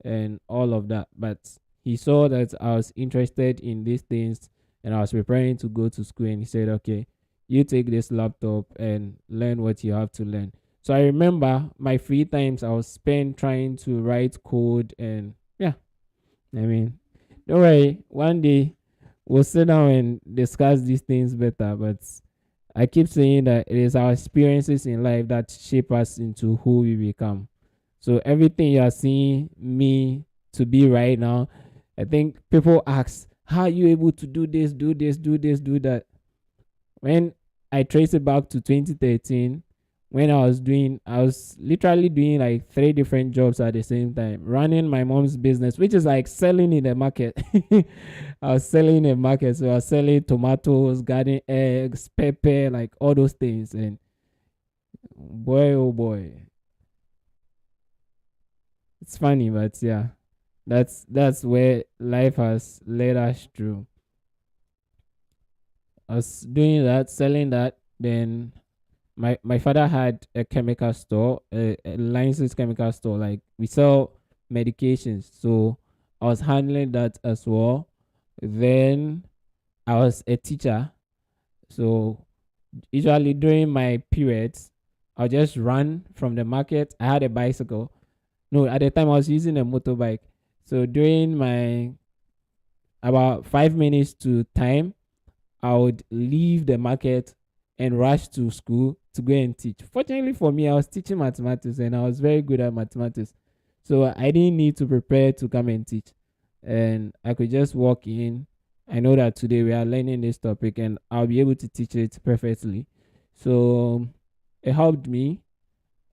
and all of that. But he saw that I was interested in these things and I was preparing to go to school, and he said, okay, you take this laptop and learn what you have to learn. So I remember my free times I was spent trying to write code, and yeah, I mean, don't worry, one day we'll sit down and discuss these things better. But I keep saying that it is our experiences in life that shape us into who we become. So everything you are seeing me to be right now, I think people ask, how are you able to do this, do this, do this, do that? When I trace it back to 2013, when I was literally doing like three different jobs at the same time, running my mom's business, which is like selling in the market. I was selling in the market, so I was selling tomatoes, garden eggs, pepper, like all those things. And boy, oh boy, it's funny, but yeah, that's where life has led us through. I was doing that, selling that, then my father had a chemical store, a licensed chemical store. Like we sell medications, so I was handling that as well. Then I was a teacher, so usually during my periods, I'll just run from the market. I had a bicycle. No, at the time I was using a motorbike. So during my about 5 minutes to time, I would leave the market and rush to school to go and teach. Fortunately for me, I was teaching mathematics and I was very good at mathematics. So I didn't need to prepare to come and teach. And I could just walk in. I know that today we are learning this topic and I'll be able to teach it perfectly. So it helped me.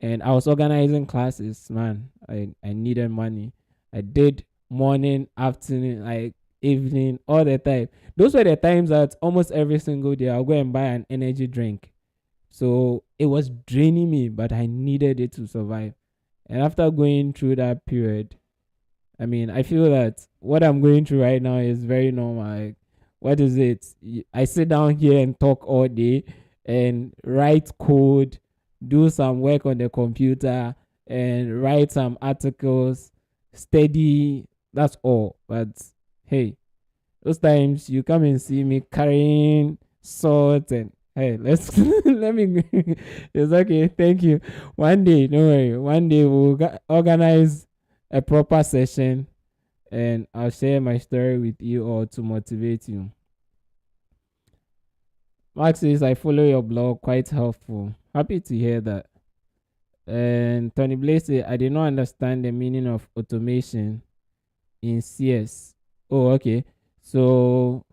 And I was organizing classes, man. I needed money. I did morning, afternoon, like evening, all the time. Those were the times that almost every single day I'll go and buy an energy drink. So it was draining me, but I needed it to survive. And after going through that period, I mean, I feel that what I'm going through right now is very normal. Like, what is it? I sit down here and talk all day and write code, do some work on the computer, and write some articles, study. That's all. But hey, those times you come and see me carrying swords and hey, let's let me. It's okay. Thank you. One day, don't worry. One day we'll organize a proper session and I'll share my story with you all to motivate you. Max says, I follow your blog, quite helpful. Happy to hear that. And Tony Blaze says, I did not understand the meaning of automation in CS. Oh, okay. So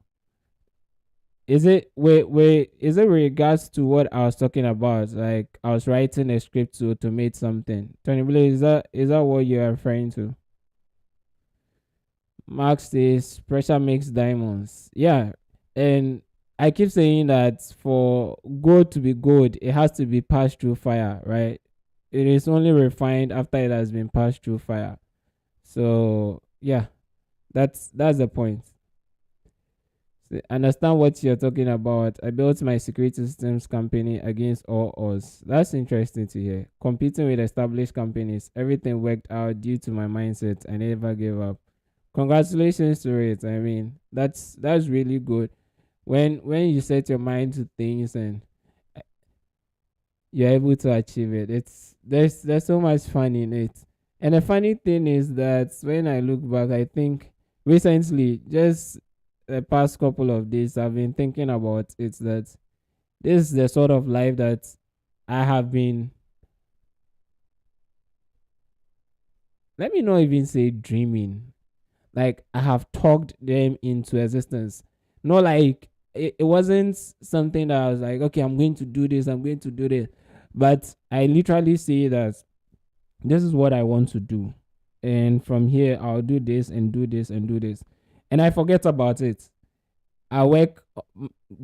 is it regards to what I was talking about? Like I was writing a script to automate something. Tony Blaze, is that what you're referring to? Max says pressure makes diamonds. Yeah. And I keep saying that for gold to be gold, it has to be passed through fire, right? It is only refined after it has been passed through fire. So yeah, that's the point. So understand what you're talking about. I built my security systems company against all odds. That's interesting to hear. Competing with established companies, everything worked out due to my mindset. I never gave up. Congratulations to it. I mean, that's really good. When you set your mind to things and you're able to achieve it, there's so much fun in it. And the funny thing is that when I look back, I think recently, just the past couple of days, I've been thinking about it that this is the sort of life that I have been, let me not even say dreaming. Like I have talked them into existence. Not like it wasn't something that I was like, okay, I'm going to do this, I'm going to do this. But I literally say that this is what I want to do. And from here, I'll do this and do this and do this. And I forget about it. I work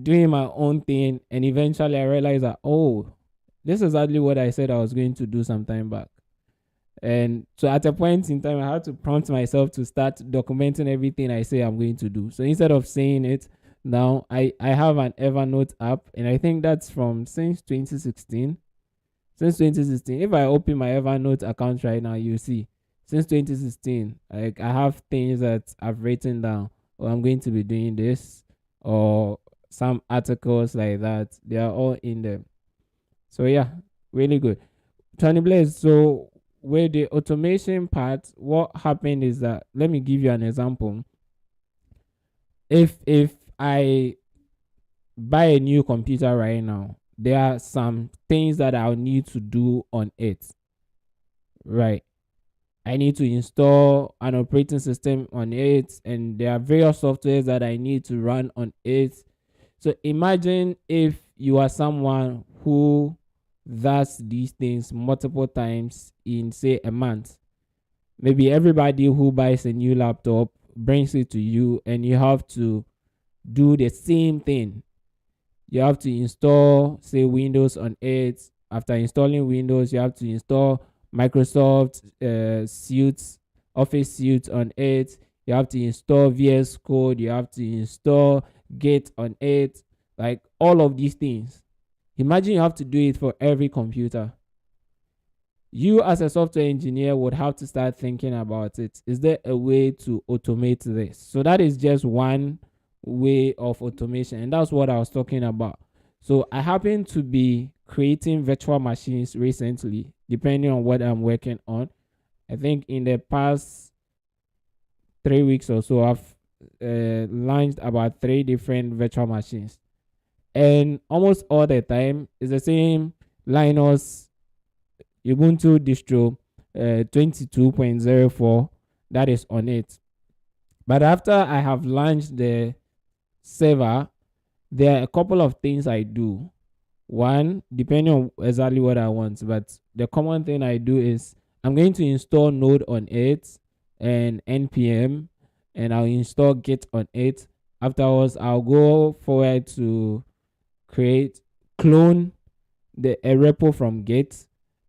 doing my own thing. And eventually I realize that, oh, this is exactly what I said I was going to do some time back. And so at a point in time, I had to prompt myself to start documenting everything I say I'm going to do. So instead of saying it, now I have an Evernote app, and I think that's from since 2016. Since 2016, if I open my Evernote account right now, you see, since 2016, like I have things that I've written down, or I'm going to be doing this, or some articles like that. They are all in there. So yeah, really good. Tony Blaze, so with the automation part, what happened is that, let me give you an example. If I buy a new computer right now, there are some things that I'll need to do on it. Right. I need to install an operating system on it, and there are various softwares that I need to run on it. So imagine if you are someone who does these things multiple times in, say, a month. Maybe everybody who buys a new laptop brings it to you, and you have to do the same thing. You have to install, say, Windows on it. After installing Windows, you have to install Microsoft suits, Office suits on it. You have to install VS Code. You have to install Git on it. Like all of these things. Imagine you have to do it for every computer. You, as a software engineer, would have to start thinking about it. Is there a way to automate this? So that is just one way of automation, and that's what I was talking about. So I happen to be creating virtual machines recently, depending on what I'm working on. I think in the past 3 weeks or so, I've launched about 3 different virtual machines, and almost all the time it's the same Linux Ubuntu distro 22.04 that is on it. But after I have launched the server, there are a couple of things I do. One, depending on exactly what I want, but the common thing I do is I'm going to install Node on it and npm, and I'll install Git on it. Afterwards, I'll go forward to clone a repo from Git.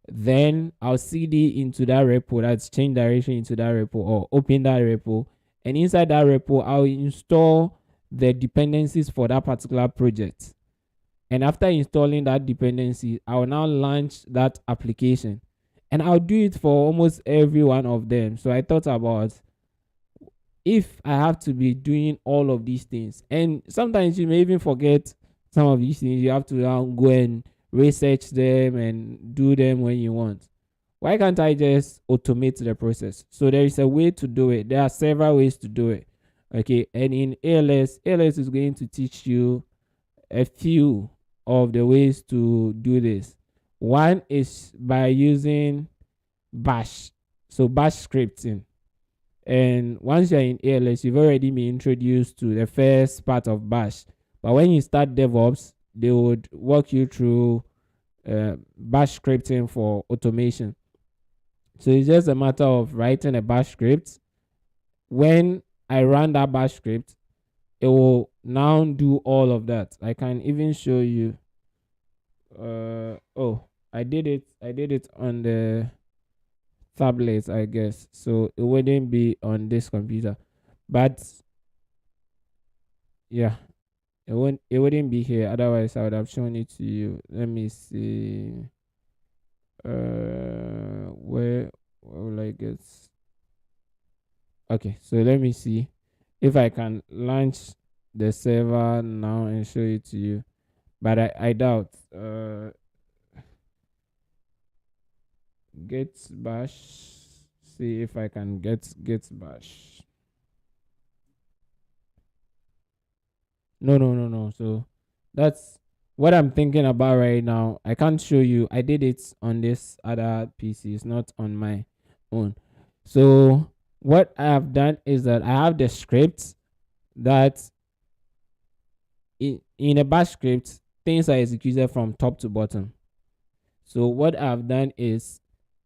Then I'll cd into that repo, that's change direction into that repo, or open that repo, and inside that repo I'll install the dependencies for that particular project. And after installing that dependency, I'll now launch that application, and I'll do it for almost every one of them. So I thought about, if I have to be doing all of these things, and sometimes you may even forget some of these things, you have to now go and research them and do them when you want. Why can't I just automate the process? So there is a way to do it. There are several ways to do it. Okay, and in ALS is going to teach you a few of the ways to do this. One is by using Bash. So Bash scripting. And once you're in ALS, you've already been introduced to the first part of Bash. But when you start DevOps, they would walk you through Bash scripting for automation. So it's just a matter of writing a Bash script. When I run that Bash script, it will now do all of that. I can even show you. I did it on the tablet, I guess. So it wouldn't be on this computer. But yeah, it wouldn't be here. Otherwise I would have shown it to you. Let me see. Where will I get? Okay, so let me see if I can launch the server now and show it to you. But I doubt. Get bash. See if I can get bash. No. So that's what I'm thinking about right now. I can't show you. I did it on this other PC. It's not on my own. So what I have done is that I have the script that in a bash script, things are executed from top to bottom. So what I've done is,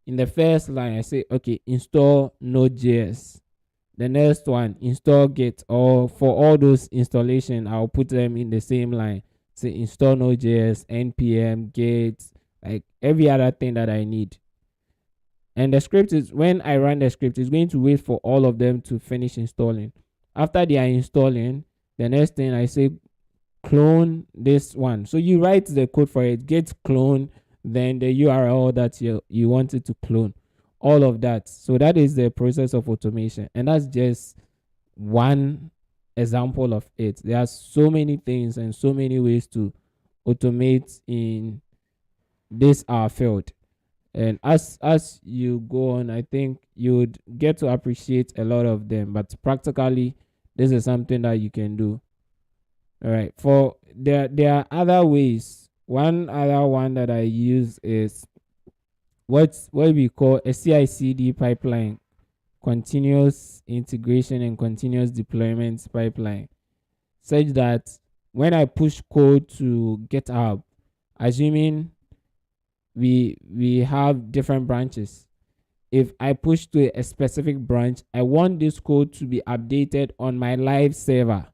in the first line I say, okay, install Node.js. The next one, install Git, or for all those installation, I'll put them in the same line. Say install Node.js, npm, Git, like every other thing that I need. And the script is, when I run the script, it's going to wait for all of them to finish installing. After they are installing, the next thing I say, clone this one. So you write the code for it, git clone, then the URL that you want it to clone, all of that. So that is the process of automation, and that's just one example of it. There are so many things and so many ways to automate in this our field. And as you go on, I think you would get to appreciate a lot of them. But practically, this is something that you can do. All right. For there are other ways. One other one that I use is what we call a CI/CD pipeline, continuous integration and continuous deployment pipeline, such that when I push code to GitHub, assuming we have different branches, if I push to a specific branch, I want this code to be updated on my live server.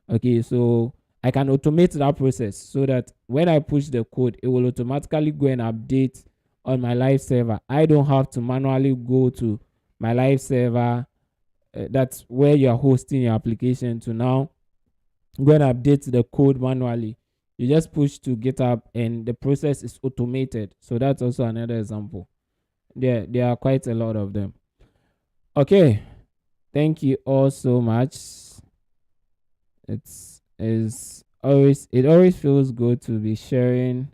Okay, so I can automate that process so that when I push the code, it will automatically go and update on my live server. I don't have to manually go to my live server. That's where you're hosting your application, to now go and update the code manually. You just push to GitHub and the process is automated. So that's also another example. There are quite a lot of them. Okay, thank you all so much. It always feels good to be sharing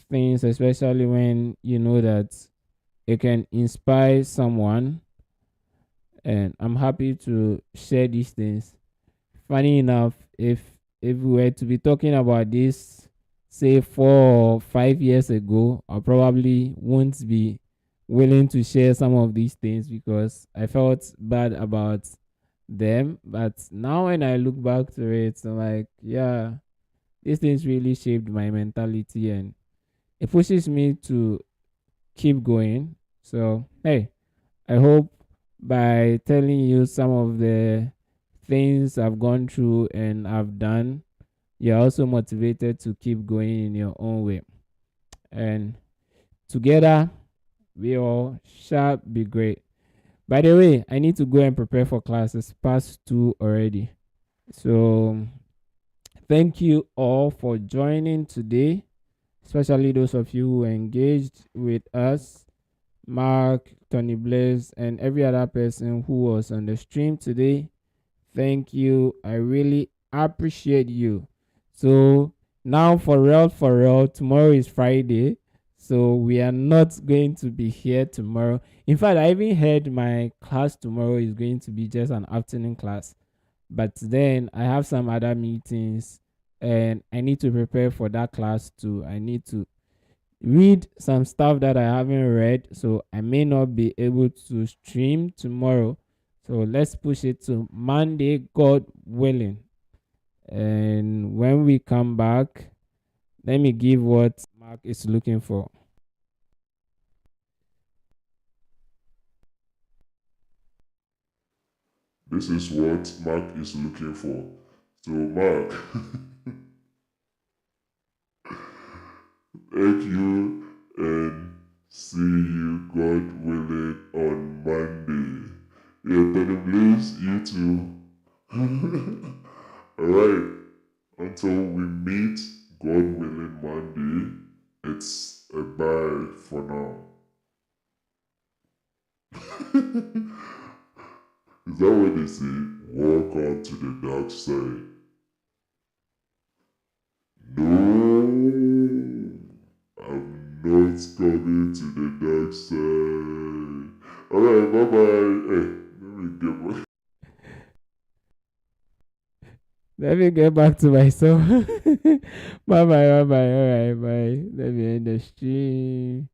things, especially when you know that it can inspire someone. And I'm happy to share these things. Funny enough, if we were to be talking about this, say 4 or 5 years ago, I probably won't be willing to share some of these things because I felt bad about them. But now when I look back to it, I'm like, yeah, these things really shaped my mentality and it pushes me to keep going. So hey, I hope by telling you some of the things I've gone through and I've done, you're also motivated to keep going in your own way. And together, we all shall be great. By the way, I need to go and prepare for classes past 2 already. So, thank you all for joining today, especially those of you who engaged with us. Mark, Tony Blaze, and every other person who was on the stream today. Thank you. I really appreciate you. So now for real, tomorrow is Friday. So we are not going to be here tomorrow. In fact, I even heard my class tomorrow is going to be just an afternoon class. But then I have some other meetings and I need to prepare for that class too. I need to read some stuff that I haven't read, so I may not be able to stream tomorrow. So let's push it to Monday, God willing. And when we come back, let me give what Mark is looking for. This is what Mark is looking for. So, Mark, thank you and see you, God willing, on Monday. Yeah, Tony Blaze, you too. Alright, until we meet, God willing, Monday, it's a bye for now. Is that what they say? Walk on to the dark side. No, I'm not coming to the dark side. Alright, bye bye. Hey, let me get my. Let me get back to myself. Bye bye, bye bye. All right, bye. Let me end the stream.